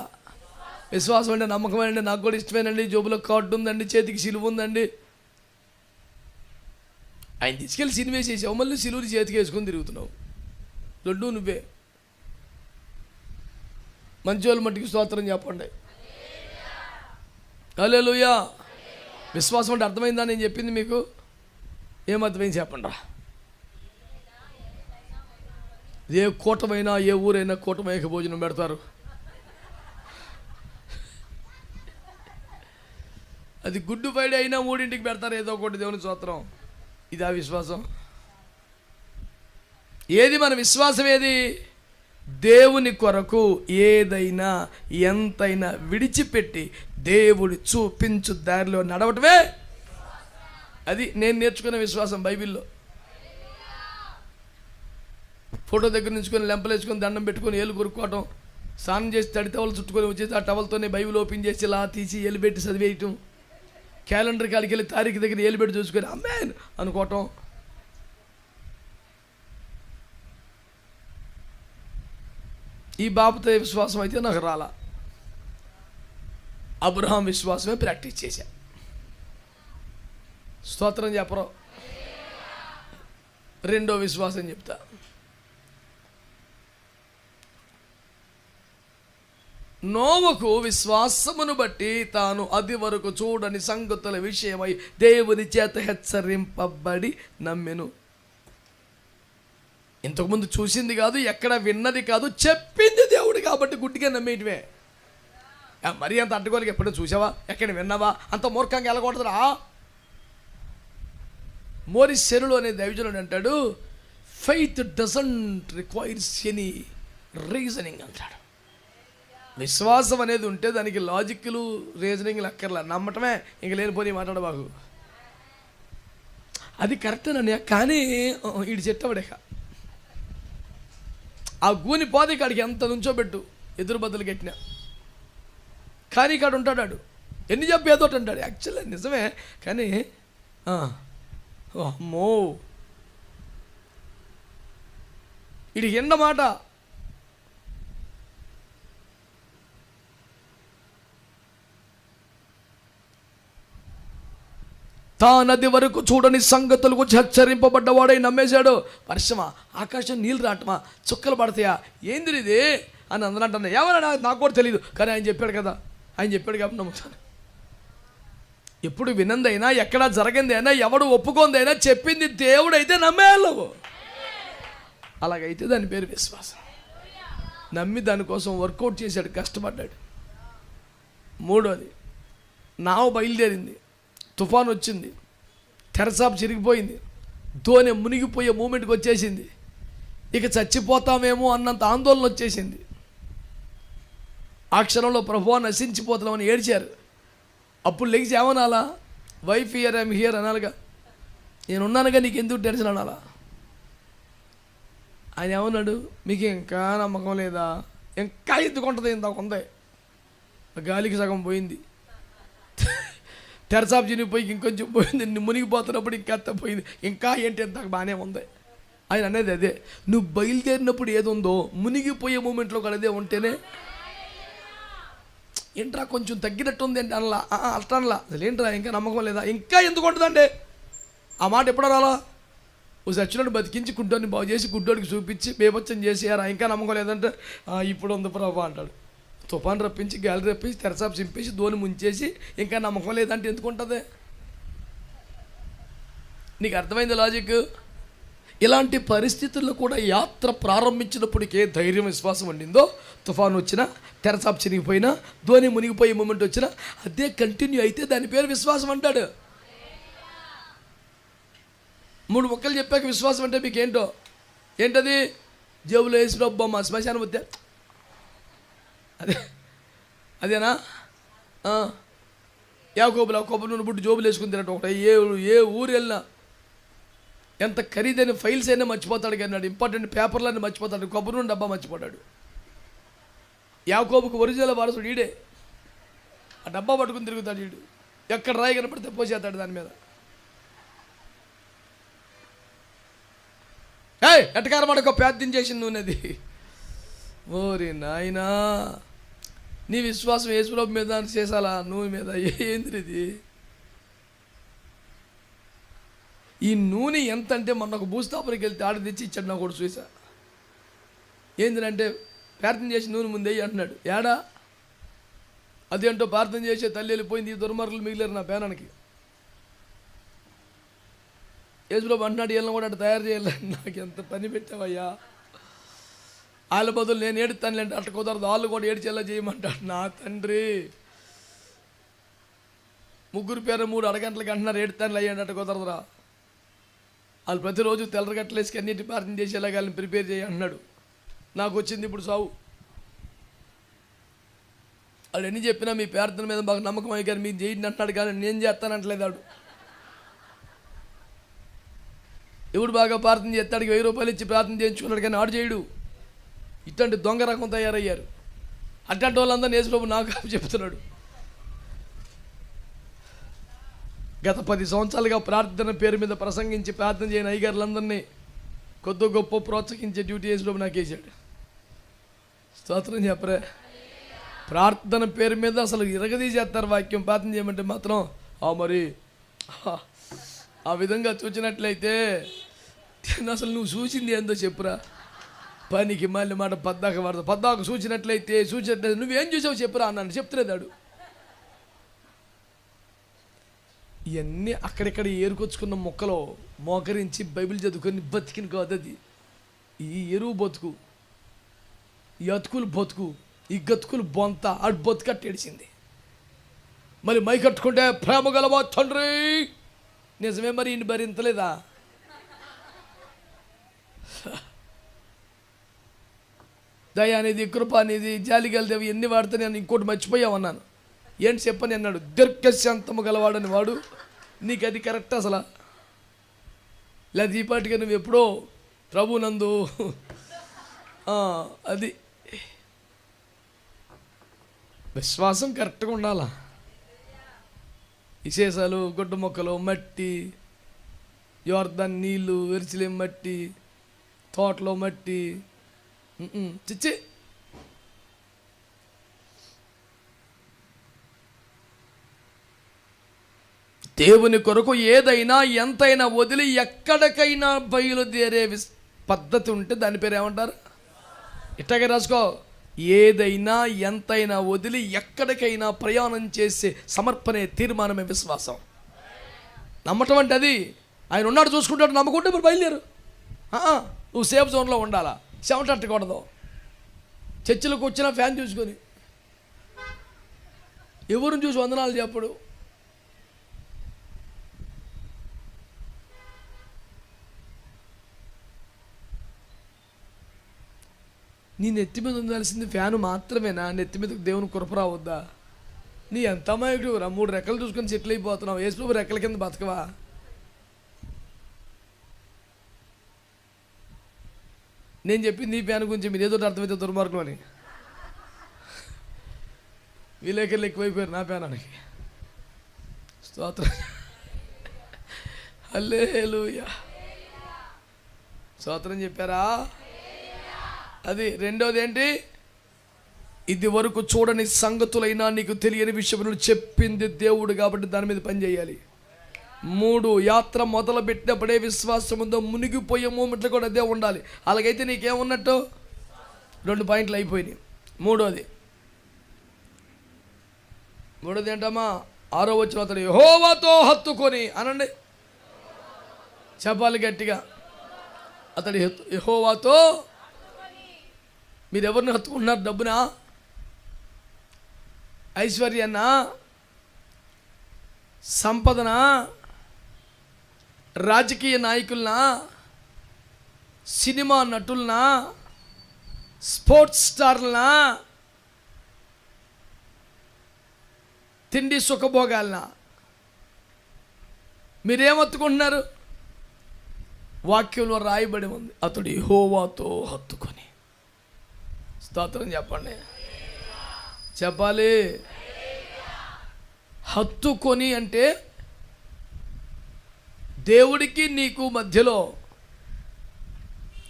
విశ్వాసం అంటే నమ్మకమేనండి, నాకు కూడా ఇష్టమేనండి, జోబులో కార్డు ఉందండి, చేతికి సిలువ ఉందండి. ఆయన తీసుకెళ్ళి సిలువ వేసేసావు, మళ్ళీ సిలువని చేతికి వేసుకొని తిరుగుతున్నావు. దొడ్డు నువ్వే. మంచోళ్ళు మట్టికి స్తోత్రం చెప్పండి. హల్లెలూయా. విశ్వాసం అంటే అర్థమైందా నేను చెప్పింది మీకు? ఏమర్థమైంది చెప్పండి రా. ఏ కూటమైనా ఏ ఊరైనా కూటమైక భోజనం పెడతారు. అది గుడ్డు ఫ్రైడే అయినా 3ంటికి పెడతారు ఏదో ఒకటి, దేవుని స్తోత్రం. ఇది ఆ విశ్వాసం? ఏది మన విశ్వాసం? ఏది? దేవుని కొరకు ఏదైనా ఎంతైనా విడిచిపెట్టి దేవుడు చూపించు దారిలో నడవటమే అది నేను నేర్చుకున్న విశ్వాసం. బైబిల్లో ఫోటో దగ్గర నుంచుకొని లెంపలు వేసుకొని దండం పెట్టుకొని ఏళ్ళు కొరుక్కోవటం, స్నానం చేసి తడి టవల్ చుట్టుకొని వచ్చేసి ఆ టవల్తోనే బైబిల్ ఓపెన్ చేసి ఇలా తీసి ఏలు పెట్టి చదివేయటం, క్యాలెండర్ కాడికి వెళ్ళి తారీఖు దగ్గర ఏలు పెట్టి చూసుకొని అమ్మేన్ అనుకోవటం. ఈ బాబుతో విశ్వాసం అయితే నాకు రాలా. అబ్రహాం విశ్వాసమే ప్రాక్టీస్ చేశా. స్తోత్రం చెప్పరు. రెండో విశ్వాసం చెప్తా. నోవకు విశ్వాసమును బట్టి తాను అది వరకు చూడని సంగతుల విషయమై దేవుని చేత హెచ్చరింపబడి నమ్మెను. ఇంతకుముందు చూసింది కాదు, ఎక్కడ విన్నది కాదు, చెప్పింది దేవుడు కాబట్టి గుడ్డిగా నమ్మేయటమే. మరీ అంత అడ్డుకోలేక ఎప్పుడో చూసావా, ఎక్కడ విన్నావా, అంత మూర్ఖంగా వెళ్ళకూడదురా. మోరిస్ సెరులు అనే దైవజనుడు అంటాడు, faith doesn't requires any reasoning అంటాడు. విశ్వాసం అనేది ఉంటే దానికి లాజిక్లు రీజనింగ్లు అక్కర్లా, నమ్మటమే. ఇంక లేనిపోయి మాట్లాడ బాగు, అది కరెక్టేనని. కానీ ఈడు చెట్టవడేక ఆ గూని పోతే కాడికి ఎంత నుంచోబెట్టు, ఎదురు బద్దలు కట్టినా కానీ కాడు ఉంటాడు. ఎన్ని చెప్పి ఏదోటి అంటాడు. యాక్చువల్లీ నిజమే, కానీ అమ్మో ఇది ఎండ మాట. తానది వరకు చూడని సంగతులు గురించి హెచ్చరింపబడ్డవాడై నమ్మేశాడు. వర్షమా, ఆకాశం నీళ్ళు రావటమా, చుక్కలు పడతాయా, ఏంది ఇది అని అందరూ అంటున్నా. ఏమన్నా నాకు కూడా తెలియదు, కానీ ఆయన చెప్పాడు కదా, ఆయన చెప్పాడు కాబట్టి నమ్ముతాను. ఎప్పుడు వినందైనా, ఎక్కడ జరగిందైనా, ఎవడు ఒప్పుకుందైనా, చెప్పింది దేవుడైతే నమ్మేయాలవు. అలాగైతే దాని పేరు విశ్వాసం. నమ్మి దానికోసం వర్కౌట్ చేశాడు, కష్టపడ్డాడు. మూడోది, నావ బయలుదేరింది, తుఫాన్ వచ్చింది, తెరసాపు చిరిగిపోయింది, దోణి మునిగిపోయే మూమెంట్కి వచ్చేసింది. ఇక చచ్చిపోతామేమో అన్నంత ఆందోళన వచ్చేసింది. ఆ క్షణంలో ప్రభువా నశించిపోతున్నామని ఏడ్చారు. అప్పుడు లెగిసి ఏమనాలా, వైఫ్ హియర్, ఐఎమ్ హియర్ అనాలిగా. నేనున్నానుగా, నీకు ఎందుకు టెన్షన్ అనాలా. ఆయన ఏమన్నాడు, మీకు ఇంకా నమ్మకం లేదా, ఇంకా ఎందుకు ఉంటుంది, ఇంత ఉంది, గాలికి సగం పోయింది, తెరసాపు చినిగిపోయి ఇంకొంచెం పోయింది, మునిగిపోతున్నప్పుడు ఇంకా పోయింది, ఇంకా ఏంటి ఎంత బాగానే ఉంది. ఆయన అనేది అదే, నువ్వు బయలుదేరినప్పుడు ఏదుందో మునిగిపోయే మూమెంట్లో కూడా అదే ఉంటేనే. ఏంట్రా కొంచెం తగ్గినట్టుంది అంటే అనలా, అట్లా అనలా. అసలు ఏంట్రా ఇంకా నమ్మకం లేదా, ఇంకా ఎందుకు ఉంటుందంటే ఆ మాట ఎప్పుడో రాలా. ఓ సచ్చినోడు బతికించి గుడ్డోని బాగు చేసి గుడ్డోడికి చూపించి బేబచ్చం చేసేయారా, ఇంకా నమ్మకం లేదంటే ఇప్పుడు ఉంది ప్రభా అంటాడు. తుఫాన్ రప్పించి, గాలి రప్పించి, తెరసాపు చింపేసి, దోని ముంచేసి ఇంకా నమ్మకం లేదంటే ఎందుకు ఉంటుంది. నీకు అర్థమైంది లాజిక్. ఇలాంటి పరిస్థితుల్లో కూడా యాత్ర ప్రారంభించినప్పటికే ధైర్యం, విశ్వాసం ఉండిందో, తుఫాను వచ్చినా, తెరసాపు చినిగిపోయినా, ధోని మునిగిపోయే మూమెంట్ వచ్చినా అదే కంటిన్యూ అయితే దాని పేరు విశ్వాసం అంటాడు. 3 ముక్కలు చెప్పాక విశ్వాసం అంటే మీకు ఏంటో, ఏంటది, జేబులో వేసి బొమ్మ, శ్మశానం వద్ద, అదేనా. యాకోబులు కొబ్బరి నూనె బుడ్డు జోబులు వేసుకుని తినట్టు ఒకటి. ఏ ఊరు వెళ్ళినా ఎంత ఖరీదైన ఫైల్స్ అయినా మర్చిపోతాడు, కానీ ఇంపార్టెంట్ పేపర్లన్నీ మర్చిపోతాడు, కొబ్బరి నూనె డబ్బా మర్చిపోతాడు. యాకోబుకు ఒరిజినల్ వారసుడు ఈడే. ఆ డబ్బా పట్టుకుని తిరుగుతాడు ఈడు, ఎక్కడ రాయి కనపడితే పోసేస్తాడు దాని మీద. ఎట్టకారం పడక ప్రార్థన చేసిన నూనెది. ఓరి నాయనా, నీ విశ్వాసం యేసుప్రభు మీద చేసాలా, నూనె మీద ఏంది ఇది. ఈ నూనె ఎంత అంటే మొన్న ఒక భూస్థాపనకి వెళ్తే ఆడ తెచ్చి ఇచ్చాడు, నాకు కూడా చూసా. ఏంటంటే ప్రార్థన చేసి నూనె ముందే అంటున్నాడు. ఏడా అదేంటో ప్రార్థన చేసే తల్లి వెళ్ళిపోయింది, ఈ దుర్మార్గులు మిగిలేరు నా పేనానికి. యేసుప్రభు అంటున్నాడు, వీళ్ళని కూడా అటు తయారు చేయాలి. నాకు ఎంత పని పెట్టావయ్యా, వాళ్ళ బదులు నేను ఏడుతానులేంటే అట్ట కుదరదు, వాళ్ళు కూడా ఏడ్చేలా చేయమంటాడు. నా తండ్రి, 3 పేరు 3 అరగంటలకి అంటున్నారు, ఏడుతానులు అయ్యాడు, అట్ట కుదరదురా. వాళ్ళు ప్రతిరోజు తెల్లరగట్లేసి అన్నిటి ప్రార్థన చేసేలాగా వాళ్ళని ప్రిపేర్ చేయి అన్నాడు. నాకు వచ్చింది ఇప్పుడు సావు. వాళ్ళు ఎన్ని చెప్పినా మీ ప్రార్థన మీద మాకు నమ్మకం అయ్యి కానీ మీరు చేయండి అంటున్నాడు, కానీ నేను చేస్తానంటలేదు వాడు. ఎవడు బాగా ప్రార్థన చేస్తాడు, 1000 రూపాయలు ఇచ్చి ప్రార్థన చేయించుకున్నాడు, కానీ ఆడు చేయడు. ఇట్లాంటి దొంగ రకం తయారయ్యారు. అట్లాంటి వాళ్ళందరూ యేసుప్రభు నాకు చెప్తున్నాడు. గత 10 సంవత్సరాలుగా ప్రార్థన పేరు మీద ప్రసంగించి ప్రార్థన చేయని అయ్యగారులందరినీ కొద్ది గొప్ప ప్రోత్సహించే డ్యూటీ యేసుప్రభు నాకు వేసాడు. స్తోత్రం చెప్పరే. ప్రార్థన పేరు మీద అసలు ఇరగదీసేస్తారు వాక్యం. ప్రార్థన చేయమంటే మాత్రం మరి ఆ విధంగా చూసినట్లయితే అసలు నువ్వు చూసింది ఏందో చెప్పురా. పనికి మళ్ళీ మాట పద్దాక చూసినట్లయితే నువ్వేం చూసావు చెప్పురా అన్నాను. చెప్తలేదాడు. ఇవన్నీ అక్కడిక్కడ ఏరుకొచ్చుకున్న మొక్కలో మోకరించి బైబిల్ చదువుకొని బతికిన కాదు అది. ఈ ఎరువు బతుకు, ఈ అతుకులు బతుకు, ఈ గతుకులు బొంత అటు బతుకట్టు ఏడిచింది. మరి మై కట్టుకుంటే ప్రేమ గలవా తండ్రి, నిజమే మరి ఇన్ని భరించలేదా? దయ అనేది, కృప అనేది, జాలి గలదేవి ఎన్ని వాడితే నేను ఇంకోటి మర్చిపోయామన్నాను. ఏంటి చెప్పని అన్నాడు. దీర్ఘశాంతము గలవాడని వాడు. నీకు అది కరెక్ట్ అసలు? లేదా ఈ పాటిగా నువ్వు ఎప్పుడో ప్రభు నందు అది విశ్వాసం కరెక్ట్గా ఉండాలా. విశేషాలు, గుడ్డ మొక్కలు, మట్టి, యోర్దాన్ నీళ్ళు, ఎరుసలేం మట్టి, తోటలో మట్టి, చిచ్చి. దేవుని కొరకు ఏదైనా ఎంతైనా వదిలి ఎక్కడికైనా బయలుదేరే పద్ధతి ఉంటే దాని పేరు ఏమంటారు? ఇట్టగే రాసుకో. ఏదైనా ఎంతైనా వదిలి ఎక్కడికైనా ప్రయాణం చేసే సమర్పణే తీర్మానమే విశ్వాసం. నమ్మటం అంటే అది. ఆయన ఉన్నాడు చూసుకుంటాడు, నమ్ముకుంటే మరి బయలుదేరు. నువ్వు సేఫ్ జోన్లో ఉండాలా. చెమటట్టకూడదు. చర్చిలకు వచ్చిన ఫ్యాన్ చూసుకొని ఎవరిని చూసి వందనాలు చెప్పడు. నీ నెత్తి మీద ఉండాల్సింది ఫ్యాను మాత్రమేనా? నెత్తి మీదకి దేవుని కృప రావద్దా? నీ ఎంత అమాయకుడు రా. 3 రెక్కలు చూసుకొని సెటిల్ అయిపోతున్నావు. యేసుప్రభు రెక్కల కింద బతకవా? నేను చెప్పింది నీ ఫ్యాన్ గురించి. మీరు ఏదో అర్థమైతే దుర్మార్గం అని. విలేకరులు ఎక్కువైపోయారు నా ఫ్యానానికి. స్తోత్రం. హల్లెలూయా. స్తోత్రం చెప్పారా? అది రెండోది ఏంటి? ఇది వరకు చూడని సంగతులైనా నీకు తెలియని విషయములు చెప్పింది దేవుడు కాబట్టి దాని మీద పని చేయాలి. 3 యాత్ర మొదలు పెట్టినప్పుడే విశ్వాసం ఉందో మునిగిపోయే మూమెంట్లు కూడా అదే ఉండాలి. అలాగైతే నీకేమున్నట్టు? 2 పాయింట్లు అయిపోయినాయి. మూడోది ఏంటమ్మా? 6వ వచనం, అతడు యెహోవాతో హత్తుకొని అనండి, చెప్పాలి గట్టిగా. అతడు యెహోవాతో. మీరు ఎవరిని హత్తుకుంటున్నారు? డబ్బునా? ఐశ్వర్యాన్నా? సంపదనా? రాజకీయ నాయకులనా? సినిమా నటులనా? స్పోర్ట్స్ స్టార్లనా? తిండి సుఖభోగాలనా? మీరేమత్తుకుంటున్నారు? వాక్యంలో రాయబడి ఉంది, అతడు యెహోవాతో హత్తుకొని. స్తోత్రం చెప్పండి. చెప్పాలి. హత్తుకొని అంటే దేవుడికి నీకు మధ్యలో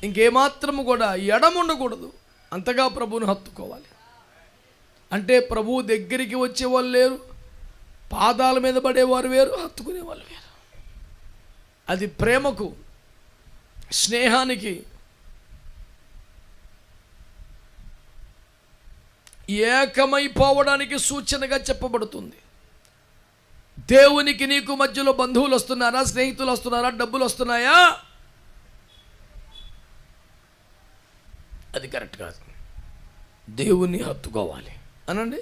ఇంకేమాత్రము కూడా ఎడముండకూడదు. అంతగా ప్రభువుని హత్తుకోవాలి. అంటే ప్రభువు దగ్గరికి వచ్చేవాళ్ళు లేరు, పాదాల మీద పడేవారు వేరు, హత్తుకునే వాళ్ళు వేరు. అది ప్రేమకు, స్నేహానికి, ఏకమైపోవడానికి సూచనగా చెప్పబడుతుంది. దేవునికి నీకు మధ్యలో బంధువులు వస్తున్నారా? స్నేహితులు వస్తున్నారా? డబ్బులు వస్తున్నాయా? అది కరెక్ట్ కాదు. దేవుని హత్తుకోవాలి అనండి.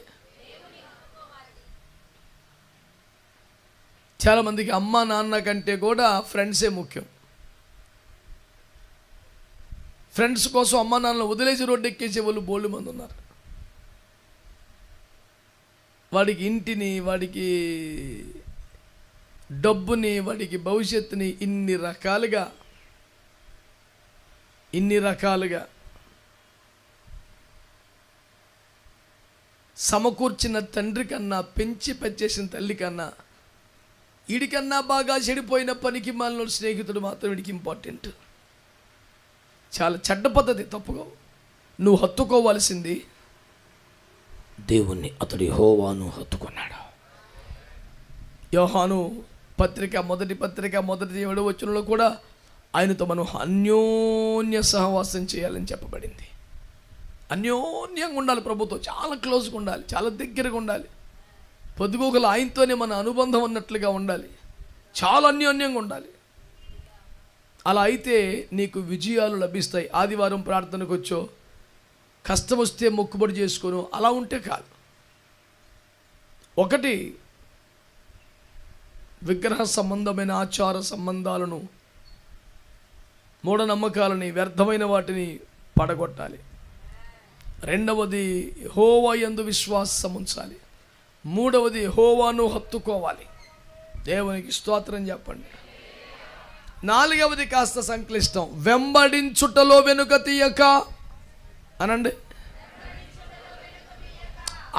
చాలామందికి అమ్మ నాన్న కంటే కూడా ఫ్రెండ్సే ముఖ్యం. ఫ్రెండ్స్ కోసం అమ్మ నాన్నలు వదిలేసి రోడ్డు ఎక్కేసే వాళ్ళు బోల్డ్ మంది ఉన్నారు. వాడికి ఇంటిని, వాడికి డబ్బుని, వాడికి భవిష్యత్తుని ఇన్ని రకాలుగా సమకూర్చిన తండ్రి కన్నా, పెంచి పెంచేసిన తల్లి కన్నా, వీడికన్నా బాగా చెడిపోయిన పనికి మాలిన స్నేహితుడు మాత్రం వీడికి ఇంపార్టెంట్. చాలా చెడ్డ పద్ధతి, తప్పుగా. నువ్వు హత్తుకోవాల్సింది దేవుణ్ణి. అతడు యెహోవాను హత్తుకున్నాడు. యోహాను పత్రిక, మొదటి 7వ వచనంలో కూడా ఆయనతో మనం అన్యోన్య సహవాసం చేయాలని చెప్పబడింది. అన్యోన్యంగా ఉండాలి, ప్రభుతో చాలా క్లోజ్గా ఉండాలి, చాలా దగ్గరగా ఉండాలి. పొద్దుగోకలు ఆయనతోనే మన అనుబంధం ఉన్నట్లుగా ఉండాలి, చాలా అన్యోన్యంగా ఉండాలి. అలా అయితే నీకు విజయాలు లభిస్తాయి. ఆదివారం ప్రార్థనకు వచ్చో, కష్టం వస్తే మొక్కుబడి చేసుకోను, అలా ఉంటే కాదు. ఒకటి, విగ్రహ సంబంధమైన ఆచార సంబంధాలను, మూఢనమ్మకాలని, వ్యర్థమైన వాటిని పడగొట్టాలి. రెండవది, యెహోవా యందు విశ్వాసం ఉంచాలి. మూడవది, యెహోవాను హత్తుకోవాలి. దేవునికి స్తోత్రం చెప్పండి. నాలుగవది కాస్త సంక్లిష్టం, వెంబడించుటలో వెనుక తీయక అనండి.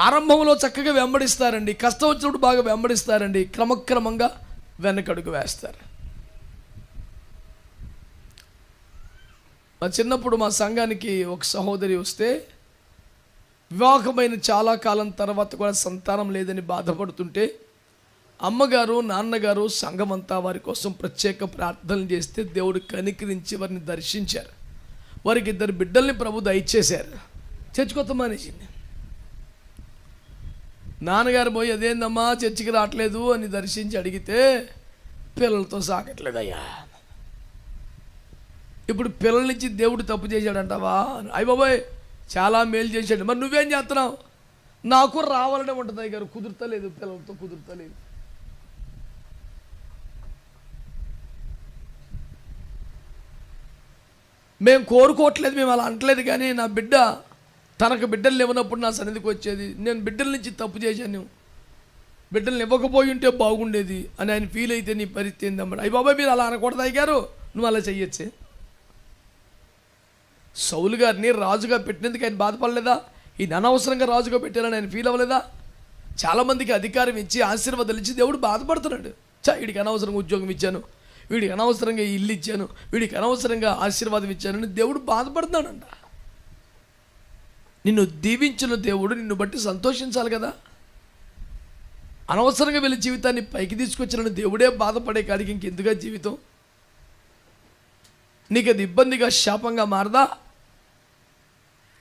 ఆరంభంలో చక్కగా వెంబడిస్తారండి, కష్టం వచ్చినప్పుడు బాగా వెంబడిస్తారండి, క్రమక్రమంగా వెనకడుగు వేస్తారు. మా చిన్నప్పుడు మా సంఘానికి ఒక సహోదరి వస్తే, వివాహమైన చాలా కాలం తర్వాత కూడా సంతానం లేదని బాధపడుతుంటే, అమ్మగారు నాన్నగారు సంఘమంతా వారి కోసం ప్రత్యేక ప్రార్థనలు చేస్తే దేవుడు కనికరించి వారిని దర్శించారు. వారికి 2 బిడ్డల్ని ప్రభు దయచేశారు. చర్చికొత్త మానేసింది. నాన్నగారు పోయి, అదేందమ్మా చర్చికి రావట్లేదు అని దర్శించి అడిగితే, పిల్లలతో సాగట్లేదయ్యా. ఇప్పుడు పిల్లల నుంచి దేవుడు తప్పు చేశాడంటావా? అయ్య బాబాయ్, చాలా మేలు చేశాడు. మరి నువ్వేం చేస్తున్నావు? నాకు రావాలనే ఉంటుంది గారు, కుదురుతలేదు, పిల్లలతో కుదురుతలేదు. మేము కోరుకోవట్లేదు, మేము అలా అంటలేదు, కానీ నా బిడ్డ తనకు బిడ్డలు ఇవ్వనప్పుడు నా సన్నిధికి వచ్చేది. నేను బిడ్డల నుంచి తప్పు చేశాను, బిడ్డల్ని ఇవ్వకపోయి ఉంటే బాగుండేది అని ఆయన ఫీల్ అయితే నీ పరిస్థితి ఏందమ్మా? అయ్య బాబాయ్, మీరు అలా అనకూడదు అయ్యారు, నువ్వు అలా చెయ్యొచ్చే. సౌలు గారిని రాజుగా పెట్టినందుకు ఆయన బాధపడలేదా? ఈయన అనవసరంగా రాజుగా పెట్టారని ఆయన ఫీల్ అవ్వలేదా? చాలామందికి అధికారం ఇచ్చి ఆశీర్వాదాలు ఇచ్చి దేవుడు బాధపడుతున్నాడు. వీడికి అనవసరంగా ఉద్యోగం ఇచ్చాను, వీడికి అనవసరంగా ఇల్లు ఇచ్చాను, వీడికి అనవసరంగా ఆశీర్వాదం ఇచ్చానని దేవుడు బాధపడుతున్నాడంట. నిన్ను దీవించిన దేవుడు నిన్ను బట్టి సంతోషించాలి కదా. అనవసరంగా వీళ్ళ జీవితాన్ని పైకి తీసుకొచ్చిన దేవుడే బాధపడే కాడికి ఇంకెందుగా జీవితం? నీకు అది ఇబ్బందిగా, శాపంగా మారదా?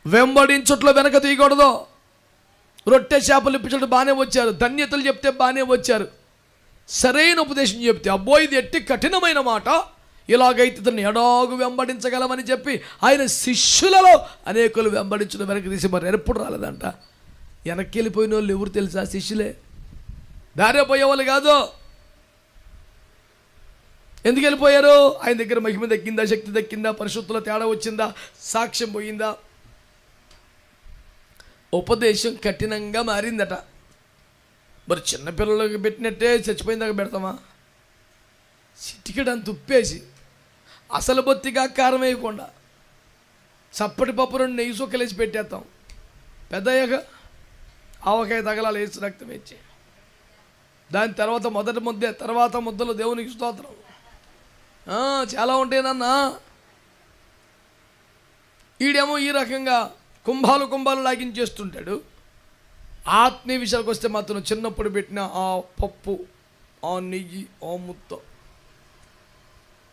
వెంబడించుట్లో వెనక తీయకూడదు. రొట్టె చేపలు ఇప్పించడం బాగానే వచ్చారు, ధన్యతలు చెప్తే బాగానే వచ్చారు, సరైన ఉపదేశం చెప్తే అబ్బో ఇది ఎట్టి కఠినమైన మాట, ఇలాగైతే తను ఎడాగు వెంబడించగలమని చెప్పి ఆయన శిష్యులలో అనేకులు వెంబడించడం వెనక్కి తీసి మరి ఎప్పుడు రాలేదంట. వెనక్కి వెళ్ళిపోయిన వాళ్ళు ఎవరు తెలుసా? శిష్యులే, దారే పోయేవాళ్ళు కాదు. ఎందుకు వెళ్ళిపోయారు? ఆయన దగ్గర మహిమ దక్కిందా, శక్తి దక్కిందా, పరిశుద్ధుల తేడా వచ్చిందా, సాక్ష్యం పోయిందా? ఉపదేశం కఠినంగా మారిందట. మరి చిన్నపిల్లలకి పెట్టినట్టే చచ్చిపోయిందాక పెడతామా? చిటికెడంత ఉప్పేసి అసలు బొత్తిగా కారం వేయకుండా చప్పటి పప్పు 2 నెయ్యి సుక్కలేసి పెట్టేస్తాం. పెద్దయ్యాక ఆవకాయ తగలాలి, వేసి రక్తం వేసి దాని తర్వాత మొదటి ముద్దే, తర్వాత ముద్దలు దేవునికి స్తోత్రం. చాలా ఉంటాయినన్నా. ఈడేమో ఈ రకంగా కుంభాలు లాగించేస్తుంటాడు. ఆత్మీయ విషయాలకు వస్తే మాత్రం చిన్నప్పుడు పెట్టిన ఆ పప్పు, ఆ నెయ్యి, ఆ ముద్ద,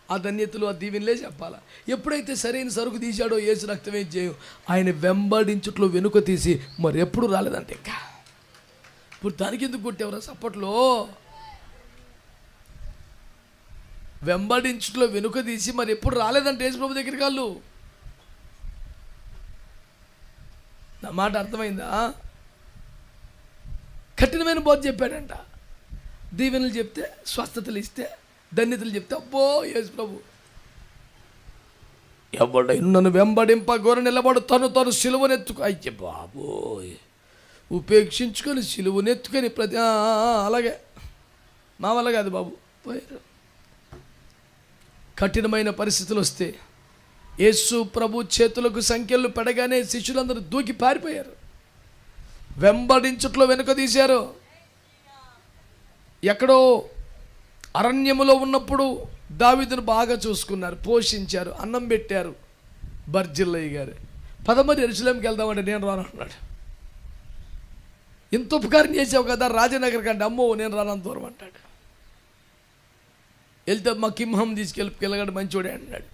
ఆ ధన్యతలు, ఆ దీవెనలే చెప్పాలా. ఎప్పుడైతే సరైన సరుకు తీశాడో యేసు రక్తమే చేయం, ఆయన వెంబడించుట్లో వెనుక తీసి మరి ఎప్పుడు రాలేదంటే ఇంకా. ఇప్పుడు దానికి ఎందుకు కొట్టేవరా సప్పట్లో? వెంబడించుట్లో వెనుక తీసి మరి ఎప్పుడు రాలేదంటే యేసు ప్రభు దగ్గరికి వాళ్ళు. నా మాట అర్థమైందా? కఠినమైన బోధ చెప్పాడంట. దీవెనలు చెప్తే, స్వస్థతలు ఇస్తే, ధన్యతలు చెప్తే అబ్బో యేసు ప్రభు. ఎవడైనా నన్ను వెంబడింప గోర నిలబడు తను సిలువనెత్తుకు. అయ్య బాబోయ్, ఉపేక్షించుకొని సిలువనెత్తుకొని అలాగే మా వల్ల కాదు బాబు. పోయారు. కఠినమైన పరిస్థితులు వస్తే యేసు ప్రభు చేతులకు సంఖ్యలు పెడగానే శిష్యులందరూ దూకి పారిపోయారు. వెంబడించుట్లో వెనుక తీశారు. ఎక్కడో అరణ్యములో ఉన్నప్పుడు దావీదును బాగా చూసుకున్నారు, పోషించారు, అన్నం పెట్టారు. బర్జిల్లయ్య గారు పదమరి యెరూషలేంకి వెళ్దామంటే నేను రాను అన్నాడు. ఇంత ఉపకారం చేసావు కదా రాజనగర్ కంటే, అమ్మో నేను రానంత దూరం అంటాడు. వెళ్తే మా కింహం తీసుకెళ్ళి పిల్లగాడు మంచోడే అన్నాడు.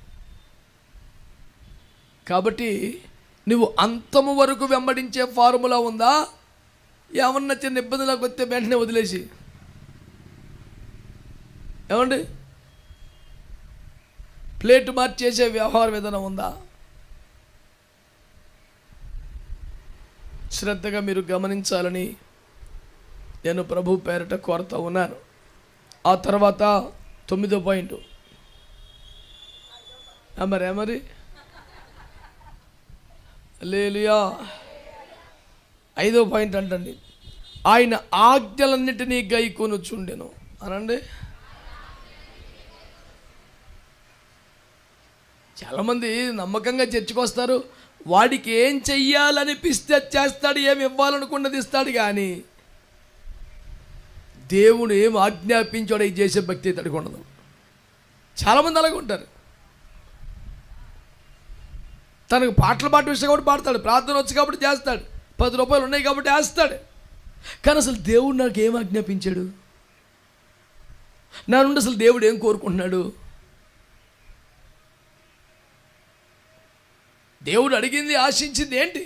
కాబట్టి నువ్వు అంతము వరకు వెంబడించే ఫార్ములా ఉందా? ఏమన్నా చిన్న ఇబ్బందులకు వస్తే వెంటనే వదిలేసి ఏమండి ప్లేట్ మార్చేసే వ్యవహార విధానం ఉందా? శ్రద్ధగా మీరు గమనించాలని నేను ప్రభు పేరిట కోరుతూ ఉన్నాను. ఆ తర్వాత 9వ పాయింట్ మరి హల్లెలూయా. 5వ పాయింట్ అంటండి, ఆయన ఆజ్ఞలన్నిటినీ గైకొనుచుండెను అనండి. చాలామంది నమ్మకంగా చర్చకు వస్తారు, వాడికి ఏం చెయ్యాలనిపిస్తే చేస్తాడు, ఏమి ఇవ్వాలనుకున్నది ఇస్తాడు, కానీ దేవుడు ఏం ఆజ్ఞాపించాడో ఇది చేసే భక్తి ఇతడికి ఉండదు. చాలామంది అలాగే ఉంటారు. తనకు పాటలు పాట విషయం కాబట్టి పాడతాడు, ప్రార్థన వచ్చి కాబట్టి చేస్తాడు, 10 రూపాయలు ఉన్నాయి కాబట్టి వేస్తాడు. కానీ అసలు దేవుడు నాకు ఏం ఆజ్ఞాపించాడు, నా నుండి అసలు దేవుడు ఏం కోరుకుంటున్నాడు? దేవుడు అడిగింది ఆశించింది ఏంటి?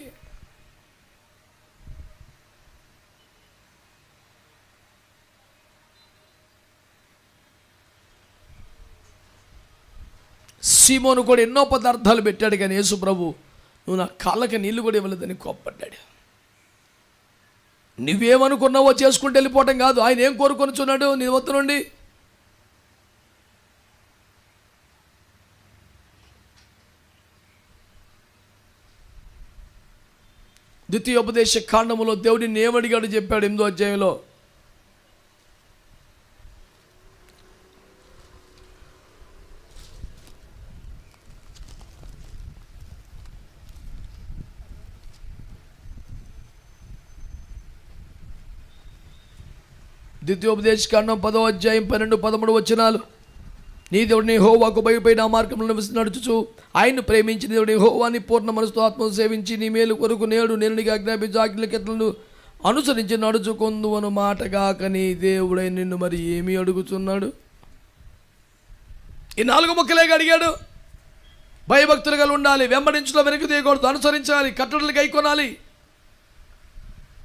సీమోను కూడా ఎన్నో పదార్థాలు పెట్టాడు, కానీ యేసు ప్రభు నువ్వు నా కాళ్ళకి నీళ్లు కూడా ఇవ్వలేదని కోప్పడ్డాడు. నువ్వేమనుకున్నావో చేసుకుంటూ వెళ్ళిపోవటం కాదు. ఆయన ఏం కోరుకొనిచున్నాడు నీ వద్ద నుండి? ద్వితీయోపదేశ కాండములో దేవుడిని ఏమడిగాడు చెప్పాడు 8వ అధ్యాయంలో. ద్వితీయోపదేశ కాండం 10వ అధ్యాయం 12, 13 వచనాలు. నీ దేవుడిని యెహోవాకు భయపడి ఆ మార్గంలో నడుచుచు ఆయన్ను ప్రేమించిన దేవుడి యెహోవాని పూర్ణ మనసుతో ఆత్మను సేవించి నీ మేలు కొరకు నేడు నేను నీకు ఆజ్ఞాపించు ఆజ్ఞలను అనుసరించి నడుచుకొందువను మాటగాక నీ దేవుడై నిన్ను మరి ఏమి అడుగుతున్నాడు? ఈ 4 ముక్కలేగా అడిగాడు. భయభక్తులు కలిగి ఉండాలి, వెంబడించడం వెనక్కి తీయకూడదు, అనుసరించాలి, కట్టడలు గైకొనాలి.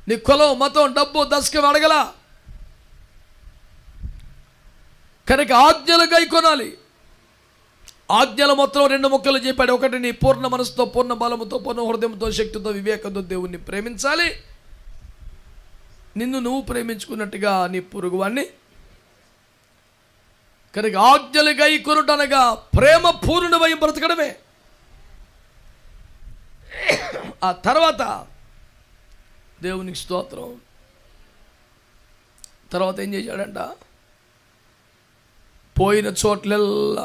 నీ కులం, మతం, డబ్బు, దశకం అడగలా, కనుక ఆజ్ఞలు గైకొనాలి. ఆజ్ఞల మొత్తం 2 ముక్కలు చెప్పాడు. ఒకటి, నీ పూర్ణ మనసుతో, పూర్ణ బలముతో, పూర్ణ హృదయంతో, శక్తితో, వివేకంతో దేవుణ్ణి ప్రేమించాలి. నిన్ను నువ్వు ప్రేమించుకున్నట్టుగా నీ పొరుగువాన్ని. కనుక ఆజ్ఞలు గైకొనుటనగా ప్రేమ పూర్ణమై బ్రతకడమే. ఆ తర్వాత దేవునికి స్తోత్రం. తర్వాత ఏం చేశాడంట? పోయిన చోట్లెల్లా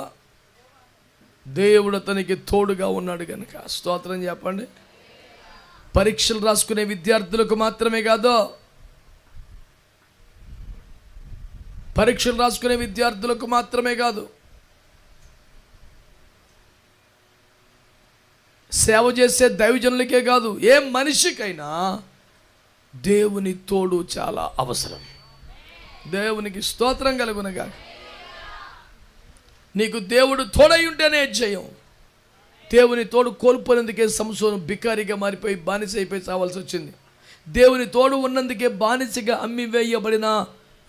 దేవుడు అతనికి తోడుగా ఉన్నాడు కనుక స్తోత్రం చెప్పండి. పరీక్షలు రాసుకునే విద్యార్థులకు మాత్రమే కాదు, పరీక్షలు రాసుకునే విద్యార్థులకు మాత్రమే కాదు, సేవ చేసే దైవజనులకే కాదు, ఏ మనిషికైనా దేవుని తోడు చాలా అవసరం. దేవునికి స్తోత్రం కలుగునగా. నీకు దేవుడు తోడై ఉంటేనే జయం. దేవుని తోడు కోల్పోయినందుకే సంసోను బికారిగా మారిపోయి బానిస అయిపోయి చావాల్సి వచ్చింది. దేవుని తోడు ఉన్నందుకే బానిసగా అమ్మివేయబడిన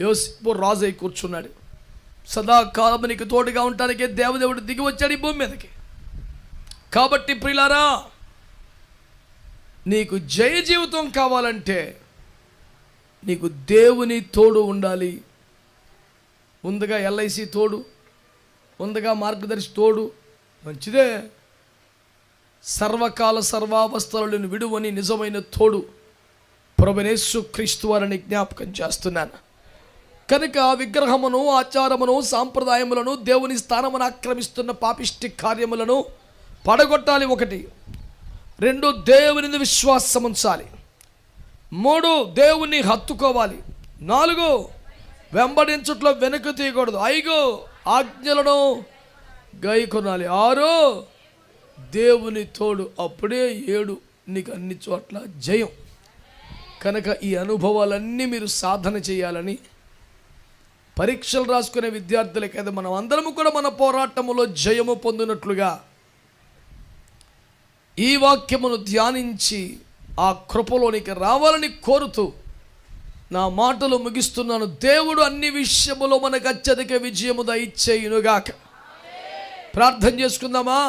యోసేపు రాజు అయి కూర్చున్నాడు. సదాకాలం నీకు తోడుగా ఉండటానికే దేవదేవుడు దిగి వచ్చాడు ఈ భూమి మీదకి. కాబట్టి ప్రియులారా, నీకు జయ జీవితం కావాలంటే నీకు దేవుని తోడు ఉండాలి. ముందుగా LIC తోడు, ముందుగా మార్గదర్శి తోడు, మంచిదే. సర్వకాల సర్వావస్థలను విడువని నిజమైన తోడు ప్రభువైన యేసుక్రీస్తు వారిని జ్ఞాపకం చేస్తున్నాను. కనుక విగ్రహమును, ఆచారమును, సాంప్రదాయములను, దేవుని స్థానమును ఆక్రమిస్తున్న పాపిష్టి కార్యములను పడగొట్టాలి. 1. 2 దేవుని విశ్వాసం ఉంచాలి. 3 దేవుని హత్తుకోవాలి. 4 వెంబడించుట్లో వెనుక తీయకూడదు. 5 ఆజ్ఞలను గైకొనాలి. 6 దేవుని తోడు. అప్పుడే 7 నీకు అన్ని చోట్ల జయం. కనుక ఈ అనుభవాలన్నీ మీరు సాధన చేయాలని, పరీక్షలు రాసుకునే విద్యార్థులకైతే మనం అందరము కూడా మన పోరాటములో జయము పొందినట్లుగా ఈ వాక్యమును ధ్యానించి ఆ కృపలోనికి రావాలని కోరుతూ నా మాటలు ముగిస్తున్నాను. దేవుడు అన్ని విషయములో మనకు అత్యధిక విజయము దయచేయునుగాక. ప్రార్థన చేసుకుందామా?